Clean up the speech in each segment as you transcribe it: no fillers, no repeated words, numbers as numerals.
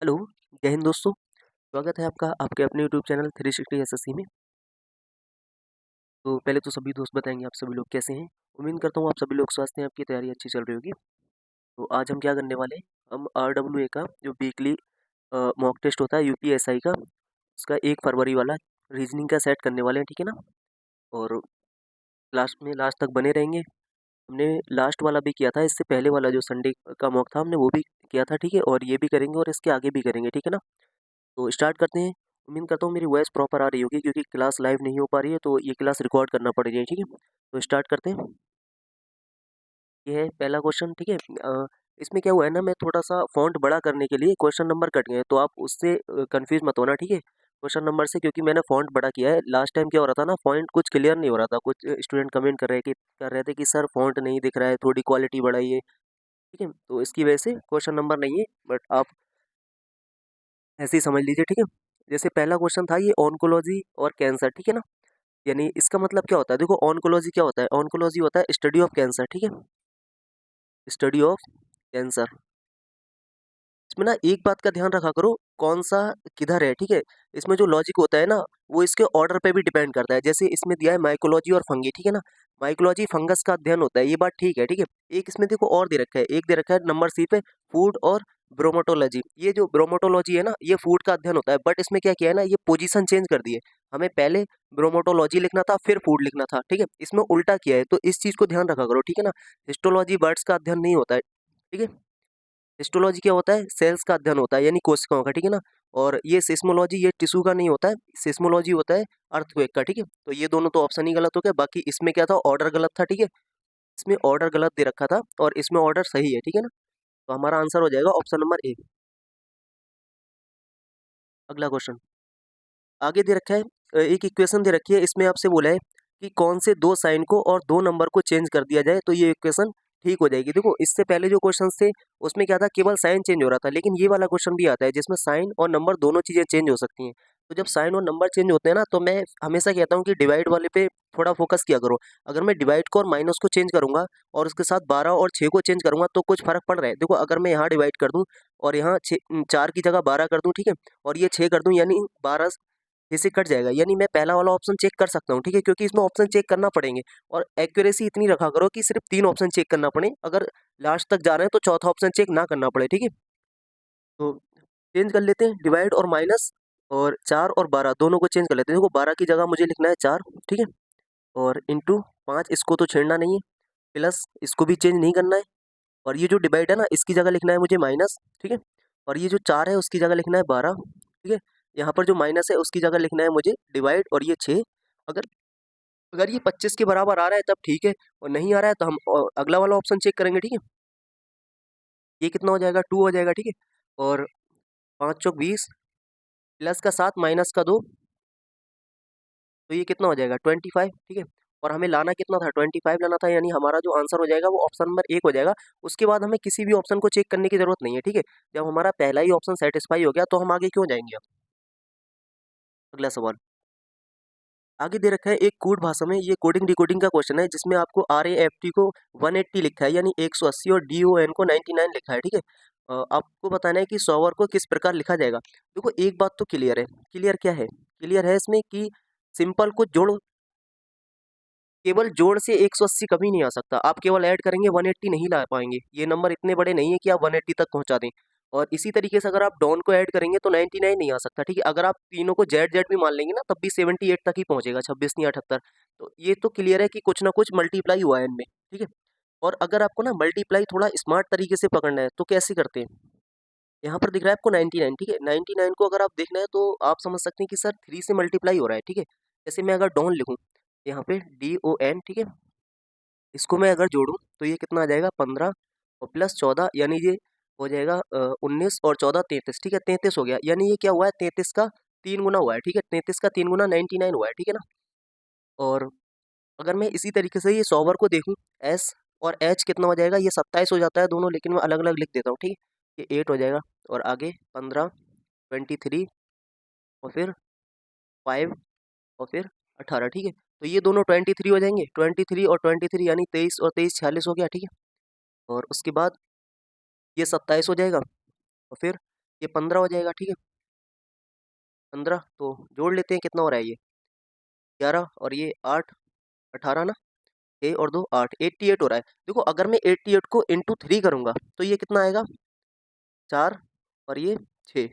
Hello, जय हिंद दोस्तों। स्वागत है आपका आपके अपने यूट्यूब चैनल 360 एसएससी में। तो पहले तो सभी दोस्त बताएंगे आप सभी लोग कैसे हैं। उम्मीद करता हूँ आप सभी लोग स्वस्थ हैं, आपकी तैयारी अच्छी चल रही होगी। तो आज हम क्या करने वाले हैं, हम RWA का जो वीकली मॉक टेस्ट होता है यूपीएसआई का, उसका 1 फरवरी वाला रीजनिंग का सेट करने वाले हैं, ठीक है ना। और लास्ट में लास्ट तक बने रहेंगे। हमने लास्ट वाला भी किया था, इससे पहले वाला जो संडे का मॉक था हमने वो भी किया था, ठीक है। और ये भी करेंगे और इसके आगे भी करेंगे, ठीक है ना। तो स्टार्ट करते हैं। उम्मीद करता हूँ मेरी वॉइस प्रॉपर आ रही होगी, क्योंकि क्लास लाइव नहीं हो पा रही है तो ये क्लास रिकॉर्ड करना पड़ रही है, ठीक है। तो स्टार्ट करते हैं। ये है पहला क्वेश्चन, ठीक है। इसमें क्या हुआ है ना, मैं थोड़ा सा फॉन्ट बड़ा करने के लिए क्वेश्चन नंबर कट गए, तो आप उससे कंफ्यूज मत होना, ठीक है। क्वेश्चन नंबर से, क्योंकि मैंने फॉन्ट बड़ा किया है। लास्ट टाइम क्या हो रहा था ना, फॉन्ट कुछ क्लियर नहीं हो रहा था। कुछ स्टूडेंट कमेंट कर रहे थे कि सर फॉन्ट नहीं दिख रहा है, थोड़ी क्वालिटी बढ़ाइए, ठीक है। तो इसकी वजह से क्वेश्चन नंबर नहीं है, बट आप ऐसे ही समझ लीजिए, ठीक है। जैसे पहला क्वेश्चन था ये ऑन्कोलॉजी और कैंसर, ठीक है ना। यानी इसका मतलब क्या होता है, देखो ऑन्कोलॉजी क्या होता है, ऑन्कोलॉजी होता है स्टडी ऑफ कैंसर, ठीक है। Study of cancer. इसमें ना एक बात का ध्यान रखा करो, कौन सा किधर है, ठीक है। इसमें जो लॉजिक होता है ना, वो इसके ऑर्डर पे भी डिपेंड करता है। जैसे इसमें दिया है माइकोलॉजी और फंगी, ठीक है ना। माइकोलॉजी फंगस का अध्ययन होता है, ये बात ठीक है, ठीक है। एक इसमें देखो और दे रखा है, एक दे रखा है नंबर सी पे, फूड और ब्रोमोटोलॉजी। ये जो ब्रोमोटोलॉजी है ना, ये फूड का अध्ययन होता है, बट इसमें क्या किया है ना, ये पोजीशन चेंज कर दी है। हमें पहले ब्रोमोटोलॉजी लिखना था, फिर फूड लिखना था, ठीक है। इसमें उल्टा किया है, तो इस चीज को ध्यान रखा करो, ठीक है ना। हिस्टोलॉजी बर्ड्स का अध्ययन नहीं होता है, ठीक है। हिस्टोलॉजी क्या होता है, सेल्स का अध्ययन होता है, यानी कोशिकाओं का, ठीक है ना। और ये सिस्मोलॉजी, ये टिश्यू का नहीं होता है। सिस्मोलॉजी होता है अर्थक्वेक का, ठीक है। तो ये दोनों तो ऑप्शन ही गलत हो गया। बाकी इसमें क्या था, ऑर्डर गलत था, ठीक है। इसमें ऑर्डर गलत दे रखा था और इसमें ऑर्डर सही है, ठीक है ना। तो हमारा आंसर हो जाएगा ऑप्शन नंबर ए। अगला क्वेश्चन आगे दे रखा है। एक इक्वेशन दे रखी है, इसमें आपसे बोला है कि कौन से दो साइन को और दो नंबर को चेंज कर दिया जाए तो ये इक्वेशन ठीक हो जाएगी। देखो इससे पहले जो क्वेश्चन थे उसमें क्या था, केवल साइन चेंज हो रहा था, लेकिन ये वाला क्वेश्चन भी आता है जिसमें साइन और नंबर दोनों चीजें चेंज हो सकती हैं। तो जब साइन और नंबर चेंज होते हैं ना, तो मैं हमेशा कहता हूँ कि डिवाइड वाले पे थोड़ा फोकस किया करो। अगर मैं डिवाइड को और माइनस को चेंज करूंगा और उसके साथ 12 और 6 को चेंज करूंगा तो कुछ फर्क पड़ रहा है। देखो अगर मैं यहाँ डिवाइड कर दूं और यहाँ 4 की जगह 12 कर दूं, ठीक है, और ये 6 कर दूं, यानी 12 इसे कट जाएगा, यानी मैं पहला वाला ऑप्शन चेक कर सकता हूँ, ठीक है, क्योंकि इसमें ऑप्शन चेक करना पड़ेंगे। और एक्यूरेसी इतनी रखा करो कि सिर्फ 3 ऑप्शन चेक करना पड़े, अगर लास्ट तक जा रहे हैं तो चौथा ऑप्शन चेक ना करना पड़े, ठीक है। तो चेंज कर लेते हैं डिवाइड और माइनस, और 4 और 12 दोनों को चेंज कर लेते हैं। देखो 12 की जगह मुझे लिखना है 4, ठीक है, और इंटू 5, इसको तो छेड़ना नहीं है, प्लस इसको भी चेंज नहीं करना है। और ये जो डिवाइड है ना, इसकी जगह लिखना है मुझे माइनस, ठीक है। और ये जो 4 है उसकी जगह लिखना है 12, ठीक है। यहाँ पर जो माइनस है उसकी जगह लिखना है मुझे डिवाइड, और ये 6। अगर अगर ये 25 के बराबर आ रहा है तब ठीक है, और नहीं आ रहा है तो हम अगला वाला ऑप्शन चेक करेंगे, ठीक है। ये कितना हो जाएगा, 2 हो जाएगा, ठीक है। और 5 चौक 20, प्लस का 7 माइनस का 2, तो ये कितना हो जाएगा 25, ठीक है। और हमें लाना कितना था, 25 लाना था, यानी हमारा जो आंसर हो जाएगा वो ऑप्शन नंबर 1 हो जाएगा। उसके बाद हमें किसी भी ऑप्शन को चेक करने की जरूरत नहीं है, ठीक है। जब हमारा पहला ही ऑप्शन सेटिस्फाई हो गया तो हम आगे क्यों जाएंगे अब। अगला सवाल आगे दे रखा है एक कोड भाषा में, ये कोडिंग डिकोडिंग का क्वेश्चन है, जिसमें आपको RAFT को 180 लिखा है, यानी 180, और DON को 99 लिखा है, ठीक है। आपको बताना है कि सॉल्वर को किस प्रकार लिखा जाएगा। देखो एक बात तो क्लियर है, क्लियर क्या है, क्लियर है इसमें कि सिंपल को जोड़, केवल जोड़ से 180 कभी नहीं आ सकता। आप केवल ऐड करेंगे 180 नहीं ला पाएंगे, ये नंबर इतने बड़े नहीं है कि आप 180 तक पहुंचा दें। और इसी तरीके से अगर आप डॉन को ऐड करेंगे तो 99 नहीं आ सकता, ठीक है। अगर आप तीनों को जेड जेड भी मान लेंगे ना, तब भी 78 तक ही पहुंचेगा, 26 नहीं 78। तो ये तो क्लियर है कि कुछ ना कुछ मल्टीप्लाई हुआ है इनमें, ठीक है। और अगर आपको ना मल्टीप्लाई थोड़ा स्मार्ट तरीके से पकड़ना है तो कैसे करते हैं, यहाँ पर दिख रहा है आपको 99, ठीक है। 99 को अगर आप देखना है तो आप समझ सकते हैं कि सर 3 से मल्टीप्लाई हो रहा है, ठीक है। जैसे मैं अगर डॉन लिखूँ, यहाँ पे DON, ठीक है, इसको मैं अगर जोड़ूं तो ये कितना आ जाएगा 15 और प्लस 14, यानी ये हो जाएगा 19 और 14 33, ठीक है। 33 हो गया, यानी ये क्या हुआ है, 33 का 3 गुना हुआ है, ठीक है। 33 का 3 गुना 99 हुआ है, ठीक है ना। और अगर मैं इसी तरीके से ये सॉवर को देखूं, S और H कितना हो जाएगा, ये 27 हो जाता है दोनों, लेकिन मैं अलग अलग लिख देता हूँ, ठीक है। ये 8 हो जाएगा, और आगे 15, 23, और फिर 5, और फिर 18, ठीक है। तो ये दोनों 23 हो जाएंगे, 23 और 23, यानी 23 और 23 46 हो गया, ठीक है। और उसके बाद ये 27 हो जाएगा, और फिर ये 15 हो जाएगा, ठीक है। 15 तो जोड़ लेते हैं, कितना हो रहा है ये 11 और ये 8, 18 ना, 6 और 2 8, 88 हो रहा है। देखो अगर मैं 88 को इंटू 3 करूंगा तो ये कितना आएगा 4 और ये 6,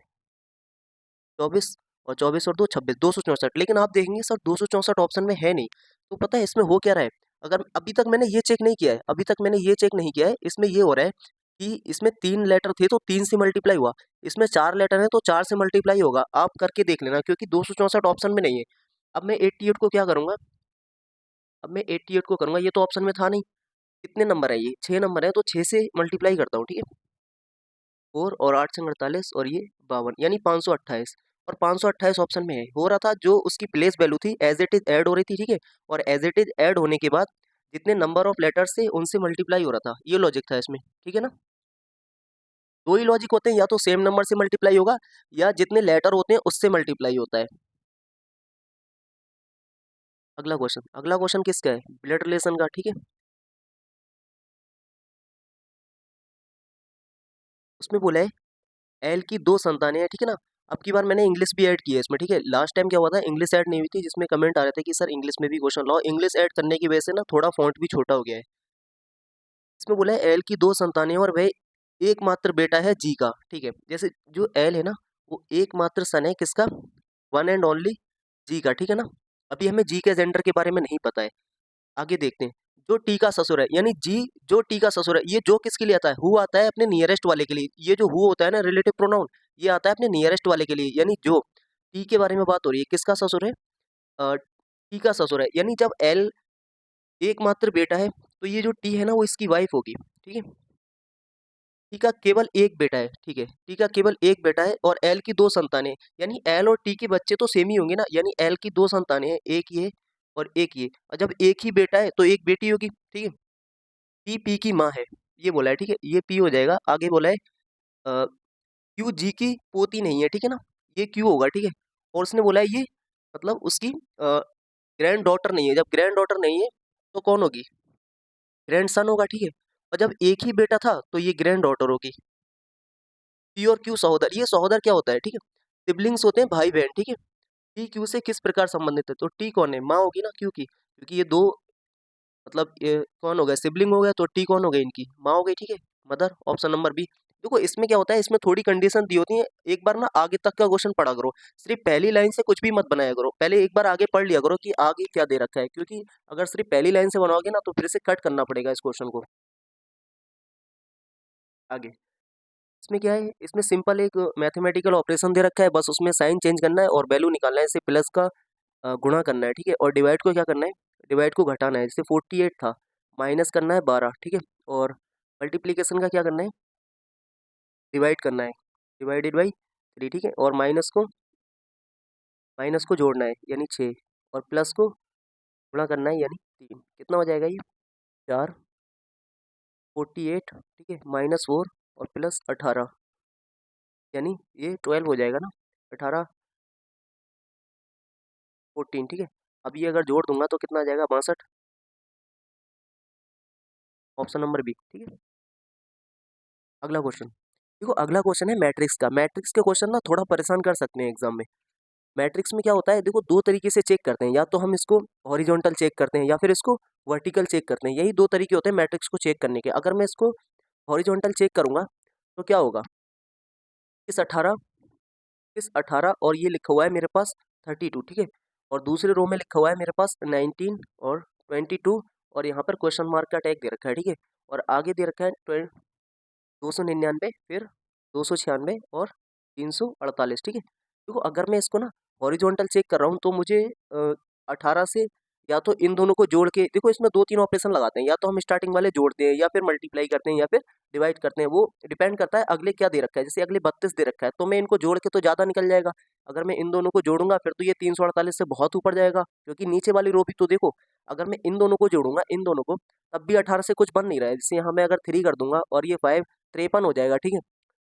24 और 24 और 2 26, 264। लेकिन आप देखेंगे सर 264 ऑप्शन में है नहीं, तो पता है इसमें हो क्या रहा है। अगर अभी तक मैंने ये चेक नहीं किया है, अभी तक मैंने ये चेक नहीं किया है, इसमें ये हो रहा है कि इसमें 3 लेटर थे तो 3 से मल्टीप्लाई हुआ, इसमें 4 लेटर है तो 4 से मल्टीप्लाई होगा। आप करके देख लेना, क्योंकि 264 ऑप्शन में नहीं है। अब मैं 88 को क्या करूंगा, अब मैं 88 को करूंगा, ये तो ऑप्शन में था नहीं। कितने नंबर है ये 6 नंबर है, तो 6 से मल्टीप्लाई करता हूँ, ठीक है। 4 और 8 से 48 और ये 52 यानी 528, और 528 ऑप्शन में है। हो रहा था जो उसकी प्लेस वैल्यू थी एज इट इज ऐड हो रही थी, ठीक है। और एज इट इज ऐड होने के बाद जितने नंबर ऑफ लेटर्स थे उनसे मल्टीप्लाई हो रहा था, ये लॉजिक था इसमें, ठीक है ना। दो ही लॉजिक होते हैं, या तो सेम नंबर से मल्टीप्लाई होगा या जितने लेटर होते हैं उससे मल्टीप्लाई होता है। अगला क्वेश्चन किसका है, ब्लड रिलेशन का, ठीक है। उसमें बोला है एल की 2 संतानें हैं, ठीक है ना। अब की बार मैंने इंग्लिश भी ऐड की है इसमें, ठीक है। लास्ट टाइम क्या हुआ था, इंग्लिश ऐड नहीं हुई थी, जिसमें कमेंट आ रहे थे कि सर इंग्लिश में भी क्वेश्चन लाओ। इंग्लिश ऐड करने की वजह से ना थोड़ा फॉन्ट भी छोटा हो गया है। इसमें बोला है एल की 2 संतानें हैं और वह एकमात्र बेटा है जी का, ठीक है। जैसे जो एल है ना, वो एकमात्र सन है किसका, वन एंड ओनली जी का, ठीक है ना। अभी हमें जी के जेंडर के बारे में नहीं पता है, आगे देखते हैं। जो टी का ससुर है, यानी जी जो टी का ससुर है, ये जो किसके लिए आता है, हु आता है अपने नियरेस्ट वाले के लिए। ये जो हु होता है ना, रिलेटिव प्रोनाउन, ये आता है अपने नियरेस्ट वाले के लिए। यानी जो टी के बारे में बात हो रही है, किसका ससुर है, टी का ससुर है। यानी जब एल एकमात्र बेटा है तो ये जो टी है ना वो इसकी वाइफ होगी, ठीक है। टी का केवल एक बेटा है, ठीक है। टी का केवल एक बेटा है और एल की 2 संतानें, यानी एल और टी के बच्चे तो सेम ही होंगे ना। यानी एल की 2 संतानें हैं, एक ये और एक ये, और जब एक ही बेटा है तो एक बेटी होगी, ठीक है। पी पी की माँ है, ये बोला है, ठीक है। ये पी हो जाएगा। आगे बोला है क्यू जी की पोती नहीं है, ठीक है ना, ये क्यू होगा, ठीक है। और उसने बोला है ये मतलब उसकी ग्रैंड डॉटर नहीं है। जब ग्रैंड डॉटर नहीं है तो कौन होगी, ग्रैंड सन होगा, ठीक है। और जब एक ही बेटा था तो ये ग्रैंड डॉटर होगी। पी और क्यू सहोदर, ये सहोदर क्या होता है, ठीक है, सिबलिंग्स होते हैं, भाई बहन, ठीक है। टी क्यू से किस प्रकार संबंधित है, तो टी कौन है, माँ होगी ना क्यू की, क्योंकि ये दो मतलब ये कौन हो गया, सिबलिंग हो गया, तो टी कौन हो गई, इनकी माँ हो गई, ठीक है, मदर। Option number B. देखो इसमें क्या होता है, इसमें थोड़ी कंडीशन दी होती है। एक बार ना आगे तक का क्वेश्चन पढ़ा करो, सिर्फ पहली लाइन से कुछ भी मत बनाया करो। पहले एक बार आगे पढ़ लिया करो कि आगे क्या दे रखा है, क्योंकि अगर सिर्फ पहली लाइन से बनाओगे ना तो फिर से कट करना पड़ेगा इस क्वेश्चन को। आगे इसमें क्या है, इसमें सिंपल एक मैथमेटिकल ऑपरेशन दे रखा है, बस उसमें साइन चेंज करना है और वैल्यू निकालना है। इसे प्लस का गुणा करना है, ठीक है। और डिवाइड को क्या करना है, डिवाइड को घटाना है। जैसे 48 था, माइनस करना है 12, ठीक है। और मल्टीप्लीकेशन का क्या करना है, डिवाइड करना है, डिवाइडेड बाई 3, ठीक है। और माइनस को जोड़ना है यानी 6, और प्लस को गुणा करना है यानी 3। कितना हो जाएगा ये 4, 48, ठीक है, -4 और प्लस 18, यानी ये 12 हो जाएगा ना, 18 14, ठीक है। अब ये अगर जोड़ दूंगा तो कितना आ जाएगा 62, ऑप्शन नंबर बी, ठीक है। अगला क्वेश्चन देखो, अगला क्वेश्चन है मैट्रिक्स का। मैट्रिक्स के क्वेश्चन ना थोड़ा परेशान कर सकते हैं एग्जाम में। मैट्रिक्स में क्या होता है, देखो दो तरीके से चेक करते हैं, या तो हम इसको हॉरिजॉन्टल चेक करते हैं या फिर इसको वर्टिकल चेक करते हैं। यही दो तरीके होते हैं मैट्रिक्स को चेक करने के। अगर मैं इसको हॉरिजॉन्टल चेक करूंगा तो क्या होगा, इस 18, इस 18 और ये लिखा हुआ है मेरे पास 32, ठीक है। और दूसरे रो में लिखा हुआ है मेरे पास 19 और 22, और यहाँ पर क्वेश्चन मार्क का टैग दे रखा है, ठीक है। और आगे दे रखा है 299, फिर 296 और 348, ठीक है। देखो अगर मैं इसको ना हॉरिजॉन्टल चेक कर रहा हूँ तो मुझे 18 से या तो इन दोनों को जोड़ के, देखो इसमें 2-3 ऑपरेशन लगाते हैं, या तो हम स्टार्टिंग वाले जोड़ते हैं या फिर मल्टीप्लाई करते हैं या फिर डिवाइड करते हैं। वो डिपेंड करता है अगले क्या दे रखा है। जैसे अगले 32 दे रखा है तो मैं इनको जोड़ के तो ज़्यादा निकल जाएगा। अगर मैं इन दोनों को जोड़ूंगा फिर तो ये 348 से बहुत ऊपर जाएगा, क्योंकि नीचे वाली रो भी तो देखो। अगर मैं इन दोनों को जोड़ूंगा, इन दोनों को, तब भी 18 से कुछ बन नहीं रहा है। जैसे यहाँ मैं अगर 3 कर दूंगा और ये 5, 53 हो जाएगा, ठीक है।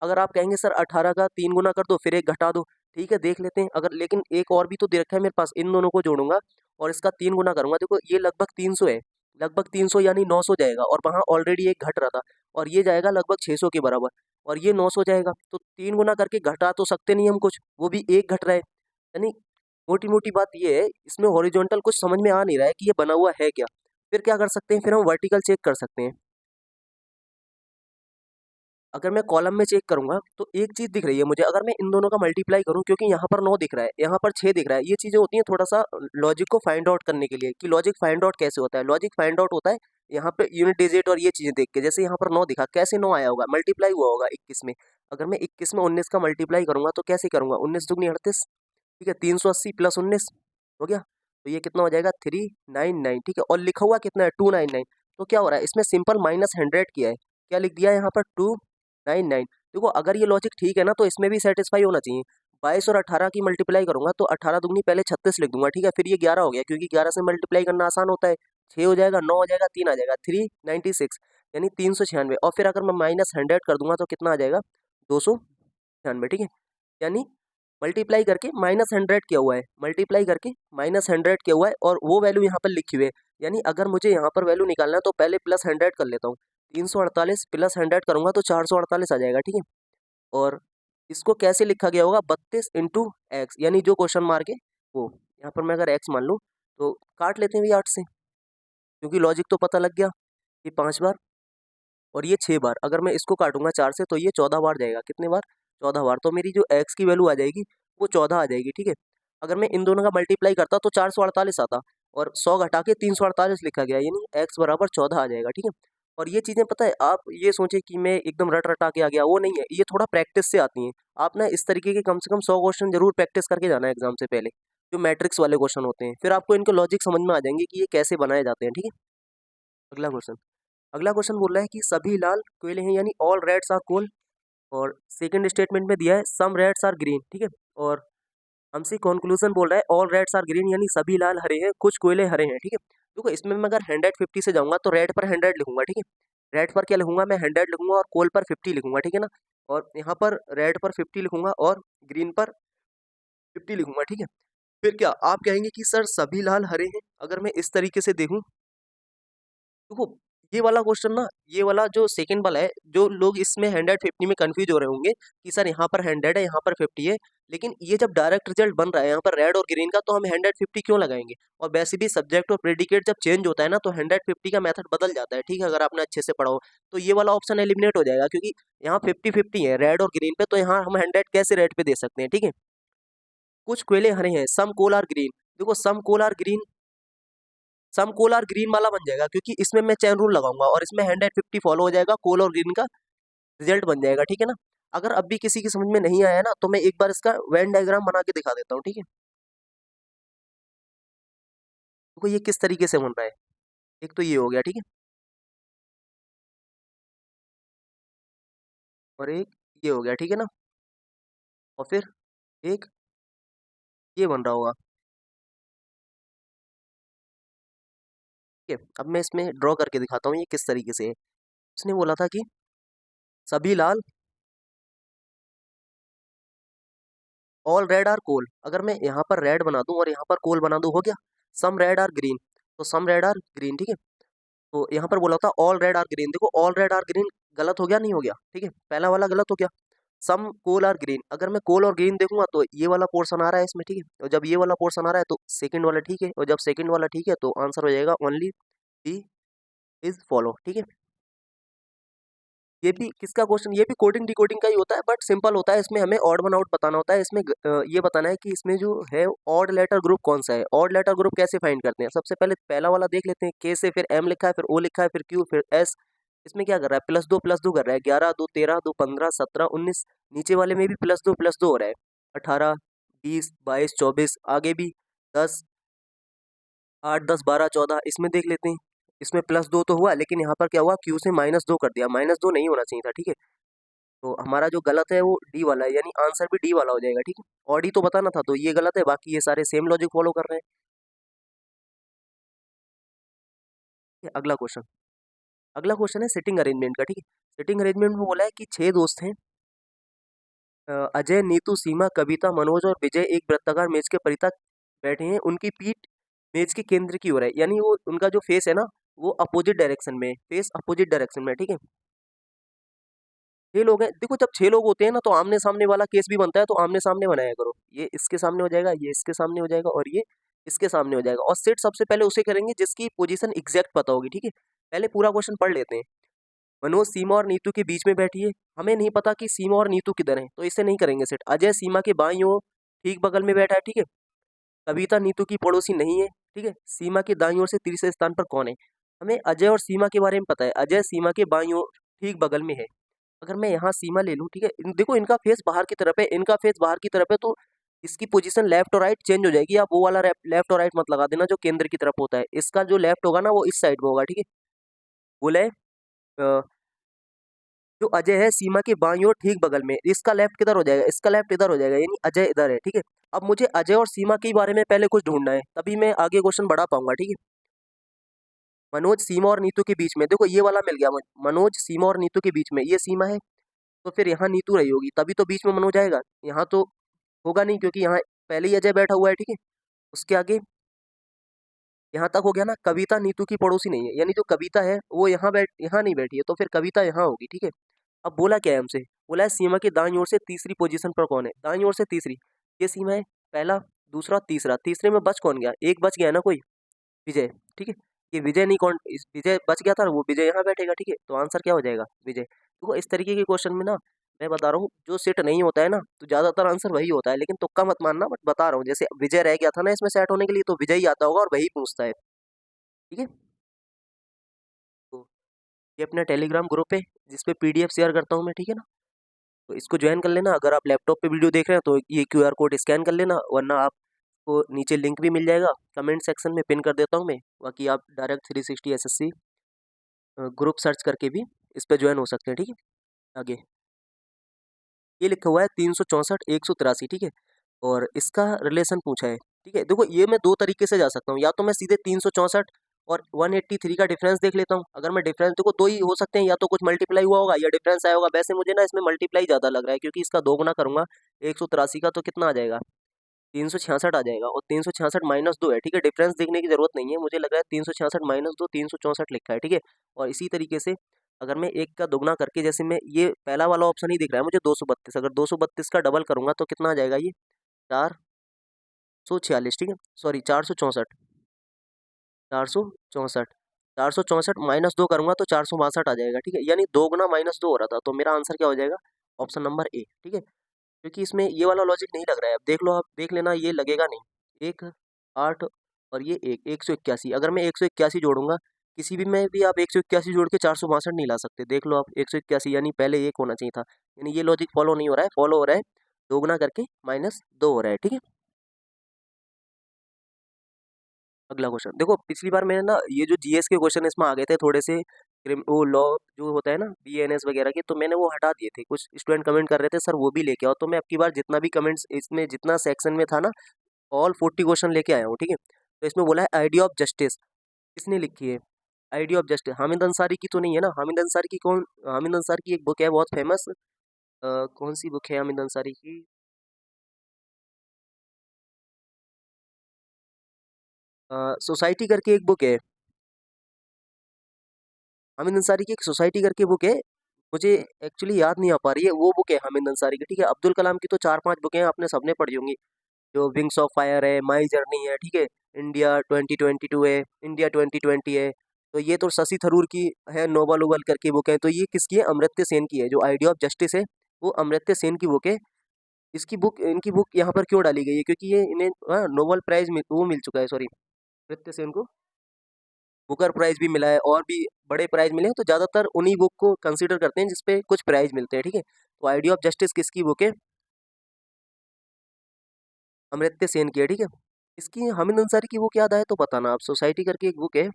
अगर आप कहेंगे सर 18 का 3 गुना कर दो फिर 1 घटा दो, ठीक है, देख लेते हैं। अगर लेकिन एक और भी तो दे रखा है मेरे पास, इन दोनों को जोड़ूंगा और इसका 3 गुना करूंगा, देखो ये लगभग 300 है, लगभग 300 यानी 900 जाएगा, और वहाँ ऑलरेडी एक घट रहा था और ये जाएगा लगभग 600 के बराबर। और ये 900 हो जाएगा। तो 3 गुना करके घटा तो सकते नहीं हम कुछ, वो भी 1 घट रहा है। यानी मोटी मोटी बात ये है, इसमें हॉरिजॉन्टल कुछ समझ में आ नहीं रहा है कि ये बना हुआ है क्या। फिर क्या कर सकते हैं, फिर हम वर्टिकल चेक कर सकते हैं। अगर मैं कॉलम में चेक करूंगा तो एक चीज दिख रही है मुझे, अगर मैं इन दोनों का मल्टीप्लाई करूं, क्योंकि यहाँ पर 9 दिख रहा है, यहाँ पर 6 दिख रहा है, ये चीजें होती हैं थोड़ा सा लॉजिक को फाइंड आउट करने के लिए, कि लॉजिक फाइंड आउट कैसे होता है। लॉजिक फाइंड आउट होता है यहाँ पे यूनिट डिजिट और ये चीजें देख के, जैसे यहाँ पर 9 दिखा, कैसे 9 आया होगा, मल्टीप्लाई हुआ होगा 21 में। अगर मैं 21 में 19 का मल्टीप्लाई करूंगा तो कैसे करूंगा, 19 दुगनी 38, ठीक है, 380 प्लस 19 हो गया, तो ये कितना हो जाएगा 399, ठीक है। और लिखा हुआ कितना है 299, तो क्या हो रहा है इसमें सिंपल -100 किया है, क्या लिख दिया है यहाँ पर 299। देखो अगर ये लॉजिक ठीक है ना तो इसमें भी सेटिस्फाई होना चाहिए। 22 और 18 की मल्टीप्लाई करूंगा तो 18 दुगनी पहले 36 लिख दूंगा, ठीक है, फिर ये 11 हो गया, क्योंकि 11 से मल्टीप्लाई करना आसान होता है। 6 हो जाएगा, 9 हो जाएगा, 3 आ जाएगा, 396, यानी 396। और फिर अगर मैं -100 कर दूंगा तो कितना आ जाएगा 296, ठीक है। यानी मल्टीप्लाई करके -100 किया हुआ है, मल्टीप्लाई करके -100 किया हुआ है, और वो वैल्यू यहाँ पर लिखी हुई है। यानी अगर मुझे यहाँ पर वैल्यू निकालना है तो पहले +100 कर लेता हूँ, 348 + 100 करूंगा तो 448 आ जाएगा, ठीक है। और इसको कैसे लिखा गया होगा, 32 इंटू एक्स, यानी जो क्वेश्चन मार्क है वो, यहाँ पर मैं अगर एक्स मान लूँ तो काट लेते हैं भी 8 से, क्योंकि लॉजिक तो पता लग गया कि 5 बार और ये 6 बार। अगर मैं इसको काटूंगा 4 से तो ये 14 बार जाएगा, कितने बार 14 बार, तो मेरी जो एक्स की वैल्यू आ जाएगी वो 14 आ जाएगी, ठीक है। अगर मैं इन दोनों का मल्टीप्लाई करता तो 448 आता, और 100 घटा के 348 लिखा गया, यानी एक्स बराबर 14 आ जाएगा, ठीक है। और ये चीज़ें पता है, आप ये सोचे कि मैं एकदम रट रटा के आ गया, वो नहीं है, ये थोड़ा प्रैक्टिस से आती हैं। आप ना इस तरीके के कम से कम 100 क्वेश्चन जरूर प्रैक्टिस करके जाना है एग्जाम से पहले, जो मैट्रिक्स वाले क्वेश्चन होते हैं, फिर आपको इनके लॉजिक समझ में आ जाएंगे कि ये कैसे बनाए जाते हैं, ठीक है। अगला क्वेश्चन, अगला क्वेश्चन बोल रहा है कि सभी लाल कोयले हैं, यानी ऑल रेड्स आर कोल। और सेकंड स्टेटमेंट में दिया है सम रेड्स आर ग्रीन, ठीक है। और हमसे कंक्लूजन बोल रहा है ऑल रेड्स आर ग्रीन, यानी सभी लाल हरे हैं, कुछ कोयले हरे हैं, ठीक है। देखो इसमें मैं अगर 150 से जाऊंगा तो रेड पर 100 लिखूंगा, ठीक है। रेड पर क्या लिखूंगा, मैं 100 लिखूंगा और कोल पर 50 लिखूंगा, ठीक है ना। और यहाँ पर रेड पर 50 लिखूंगा और ग्रीन पर 50 लिखूंगा, ठीक है। फिर क्या आप कहेंगे कि सर सभी लाल हरे हैं, अगर मैं इस तरीके से देखूं, देखो ये वाला क्वेश्चन ना, ये वाला जो सेकंड वाला है, जो लोग इसमें 150 में कंफ्यूज हो रहे होंगे कि सर यहाँ पर 100 है, यहाँ पर 50 है, लेकिन ये जब डायरेक्ट रिजल्ट बन रहा है यहाँ पर रेड और ग्रीन का, तो हम 150 क्यों लगाएंगे। और वैसे भी सब्जेक्ट और प्रेडिकेट जब चेंज होता है ना तो 150 का मेथड बदल जाता है, ठीक है, अगर आपने अच्छे से पढ़ा हो। तो ये वाला ऑप्शन एलिमिनेट हो जाएगा, क्योंकि यहाँ 50-50 है रेड और ग्रीन पे, तो यहाँ हम 100 कैसे रेड पे दे सकते हैं, ठीक है। कुछ कोयले हरे हैं, सम कोल आर ग्रीन, देखो सम कोल आर ग्रीन, सम कोल और ग्रीन वाला बन जाएगा, क्योंकि इसमें मैं चैन रूल लगाऊंगा और इसमें 150 फॉलो हो जाएगा, कोल और ग्रीन का रिजल्ट बन जाएगा, ठीक है ना। अगर अब भी किसी की समझ में नहीं आया ना तो मैं एक बार इसका वेन डायग्राम बना के दिखा देता हूँ, ठीक है। देखो ये किस तरीके से बन रहा है, एक तो ये हो गया, ठीक है, और एक ये हो गया, ठीक है ना, और फिर एक ये बन रहा होगा, ठीक है। अब मैं इसमें ड्रॉ करके दिखाता हूँ ये किस तरीके से है। उसने बोला था कि सभी लाल ऑल रेड आर कोल, अगर मैं यहाँ पर रेड बना दूं और यहाँ पर कोल बना दूं, हो गया सम रेड आर ग्रीन, तो सम रेड आर ग्रीन, ठीक है। तो यहाँ पर बोला था ऑल रेड आर ग्रीन, देखो ऑल रेड आर ग्रीन गलत हो गया, नहीं हो गया, ठीक है, पहला वाला गलत हो गया। सम कोल आर ग्रीन, अगर मैं कोल और ग्रीन देखूंगा तो ये वाला पोर्शन आ रहा है इसमें, ठीक है, और जब ये वाला पोर्शन आ रहा है तो सेकंड वाला ठीक है, और जब सेकंड वाला ठीक है तो आंसर हो जाएगा ओनली डी इज फॉलो, ठीक है। ये भी किसका क्वेश्चन, ये भी कोडिंग डिकोडिंग का ही होता है, बट सिंपल होता है, इसमें हमें ऑड वन आउट बताना होता है। इसमें ये बताना है कि इसमें जो है ऑड लेटर ग्रुप कौन सा है। ऑड लेटर ग्रुप कैसे फाइंड करते हैं, सबसे पहले पहला वाला देख लेते हैं, के से फिर एम लिखा है, फिर ओ लिखा है, फिर क्यू, फिर एस। इसमें क्या कर रहा है, +2 +2 कर रहा है, 11 2 13 2 15 17 19। नीचे वाले में भी +2 +2 हो रहा है, 18 20 22 24, आगे भी 10 8 10 12 14। इसमें देख लेते हैं, इसमें +2 तो हुआ, लेकिन यहाँ पर क्या हुआ, क्यू से -2 कर दिया, -2 नहीं होना चाहिए था, ठीक है। तो हमारा जो गलत है वो डी वाला है, यानी आंसर भी डी वाला हो जाएगा, ठीक है। और डी तो बताना था, तो ये गलत है, बाकी ये सारे सेम लॉजिक फॉलो कर रहे हैं। अगला क्वेश्चन, अगला क्वेश्चन है सिटिंग अरेंजमेंट का, ठीक है। सिटिंग अरेंजमेंट में बोला है कि 6 दोस्त हैं, अजय नीतू सीमा कविता मनोज और विजय एक वृत्ताकार मेज के परितः बैठे हैं, उनकी पीठ मेज के केंद्र की ओर है, यानी वो उनका जो फेस है ना वो अपोजिट डायरेक्शन में, फेस अपोजिट डायरेक्शन में, ठीक है। 6 लोग हैं, देखो जब 6 लोग होते हैं ना तो आमने सामने वाला केस भी बनता है, तो आमने सामने बनाया करो, ये इसके सामने हो जाएगा, ये इसके सामने हो जाएगा और ये इसके सामने हो जाएगा। और सेट सबसे पहले उसे करेंगे जिसकी पोजीशन एग्जैक्ट पता होगी, ठीक है। पहले पूरा क्वेश्चन पढ़ लेते हैं। मनोज सीमा और नीतू के बीच में बैठी है, हमें नहीं पता कि सीमा और नीतू किधर है, तो इसे नहीं करेंगे सेट। अजय सीमा के बाईं ओर ठीक बगल में बैठा है, ठीक है। कविता नीतू की पड़ोसी नहीं है, ठीक है। सीमा के दाईं ओर से तीसरे स्थान पर कौन है, हमें अजय और सीमा के बारे में पता है, अजय सीमा के बाईं ओर ठीक बगल में है। अगर मैं यहाँ सीमा ले लूँ, ठीक है, देखो इनका फेस बाहर की तरफ है, इनका फेस बाहर की तरफ है, तो इसकी पोजीशन लेफ्ट और राइट चेंज हो जाएगी। आप वो वाला लेफ्ट और राइट मत लगा देना जो केंद्र की तरफ होता है, इसका जो लेफ्ट होगा ना वो इस साइड में होगा, ठीक है। बोले जो अजय है सीमा के बाईं ओर ठीक बगल में, इसका लेफ्ट किधर हो जाएगा, इसका लेफ्ट इधर हो जाएगा, यानी अजय इधर है, ठीक है। अब मुझे अजय और सीमा के बारे में पहले कुछ ढूंढना है, तभी मैं आगे क्वेश्चन बढ़ा पाऊंगा, ठीक है। मनोज सीमा और नीतू के बीच में, देखो ये वाला मिल गया मुझे, मनोज सीमा और नीतू के बीच में, ये सीमा है, तो फिर यहाँ नीतू रही होगी, तभी तो बीच में मनोज आएगा। यहाँ तो होगा नहीं क्योंकि यहाँ पहले ही अजय बैठा हुआ है, ठीक है। उसके आगे यहाँ तक हो गया ना, कविता नीतू की पड़ोसी नहीं है, यानी जो कविता है वो यहाँ नहीं बैठी है, तो फिर कविता यहाँ होगी, ठीक है। अब बोला क्या है हमसे, बोला है सीमा की दाईं ओर से तीसरी पोजीशन पर कौन है, दाईं ओर से तीसरी, ये सीमा है, पहला दूसरा तीसरा, तीसरे में बच कौन गया, एक बच गया ना कोई, विजय, ठीक है। ये विजय नहीं, कौन विजय बच गया था, वो विजय यहाँ बैठेगा, ठीक है। तो आंसर क्या हो जाएगा, विजय। तो इस तरीके के क्वेश्चन में ना मैं बता रहा हूँ जो सेट नहीं होता है ना, तो ज्यादातर आंसर वही होता है, लेकिन तुक्का मत मानना, बट बता रहा हूँ, जैसे विजय रह गया था ना इसमें सेट होने के लिए, तो विजय ही आता होगा और वही पूछता है, ठीक है। तो ये अपना टेलीग्राम ग्रुप है जिसपे PDF शेयर करता हूँ मैं, ठीक है ना। तो इसको ज्वाइन कर लेना, अगर आप लैपटॉप पे वीडियो देख रहे हैं तो ये QR कोड स्कैन कर लेना, वरना आपको नीचे लिंक भी मिल जाएगा, कमेंट सेक्शन में पिन कर देता हूँ मैं। बाकी आप डायरेक्ट 360 SSC ग्रुप सर्च करके भी इस पर ज्वाइन हो सकते हैं, ठीक है। आगे ये लिखा हुआ है 364 183, ठीक है, और इसका रिलेशन पूछा है, ठीक है। देखो ये मैं दो तरीके से जा सकता हूँ, या तो मैं सीधे 364 और 183 का डिफरेंस देख लेता हूँ। अगर मैं डिफरेंस, देखो दो ही हो सकते हैं, या तो कुछ मल्टीप्लाई हुआ होगा या डिफरेंस आया होगा। वैसे मुझे ना इसमें मल्टीप्लाई ज़्यादा लग रहा है, क्योंकि इसका दोगुना करूंगा 183 का, तो कितना आ जाएगा, 366 आ जाएगा, और 366 -2 है, ठीक है। डिफरेंस देखने की जरूरत नहीं है, मुझे लग रहा है 366 -2 364 लिखा है, ठीक है। और इसी तरीके से अगर मैं एक का दोगुना करके, जैसे मैं ये पहला वाला ऑप्शन ही दिख रहा है मुझे 232, अगर 232 का डबल करूंगा तो कितना आ जाएगा, ये 446, ठीक है, सॉरी 464, 464, 464 -2 करूंगा तो 462 आ जाएगा, ठीक है। यानी दोगुना -2 हो रहा था, तो मेरा आंसर क्या हो जाएगा, ऑप्शन नंबर ए, ठीक है। क्योंकि इसमें ये वाला लॉजिक नहीं लग रहा है, अब देख लो, आप देख लेना, ये लगेगा नहीं। 1 8 और ये 181, अगर मैं 181 जोड़ूंगा, किसी भी में भी आप 181 जोड़ के 462 नहीं ला सकते, देख लो आप, 181 यानी पहले 1 होना चाहिए था, यानी ये लॉजिक फॉलो नहीं हो रहा है, फॉलो हो रहा है दोगुना करके -2 हो रहा है, ठीक है। अगला क्वेश्चन देखो, पिछली बार मैंने ना ये जो GS के क्वेश्चन इसमें आ गए थे थोड़े से, वो लॉ जो होता है ना BNS वगैरह के, तो मैंने वो हटा दिए थे। कुछ स्टूडेंट कमेंट कर रहे थे सर वो भी लेके आओ, तो मैं अब की बार जितना भी कमेंट्स इसमें जितना सेक्शन में था ना, ऑल 40 क्वेश्चन लेके आया हूँ, ठीक है। तो इसमें बोला है आइडिया ऑफ जस्टिस, किसने लिखी है, idea of justice, Hamid Ansari की तो नहीं है ना, हामिद अंसारी की कौन, हामिद अंसारी की एक बुक है बहुत फेमस, कौन सी बुक है हामिद अंसारी की, सोसाइटी करके एक बुक है, हामिद अंसारी की एक सोसाइटी करके बुक है, मुझे एक्चुअली याद नहीं आ पा रही है, वो बुक है हामिद अंसारी की, ठीक है। अब्दुल कलाम की तो 4-5 बुकें आपने सबने पढ़ी होंगी, जो विंग्स ऑफ फायर है, माई जर्नी है, ठीक है, इंडिया 2022 है, इंडिया 2020 है। तो ये तो शशि थरूर की है, नोबल ओबल करके बुक है, तो ये किसकी है, अमर्त्य सेन की है, जो आइडिया ऑफ जस्टिस है वो अमर्त्य सेन की बुक है। इसकी बुक, इनकी बुक यहाँ पर क्यों डाली गई है, क्योंकि ये इन्हें नोबल प्राइज वो मिल चुका है, सॉरी, अमर्त्य सेन को बुकर प्राइज भी मिला है, और भी बड़े प्राइज मिले हैं, तो ज़्यादातर उन्हीं बुक को कंसीडर करते हैं जिसपे कुछ प्राइज मिलते हैं, ठीक है। तो आइडिया ऑफ जस्टिस किसकी बुक है, अमर्त्य सेन की है, ठीक है। इसकी हामिद अंसारी की बुक याद आए तो बताना आप, सोसाइटी करके एक बुक है।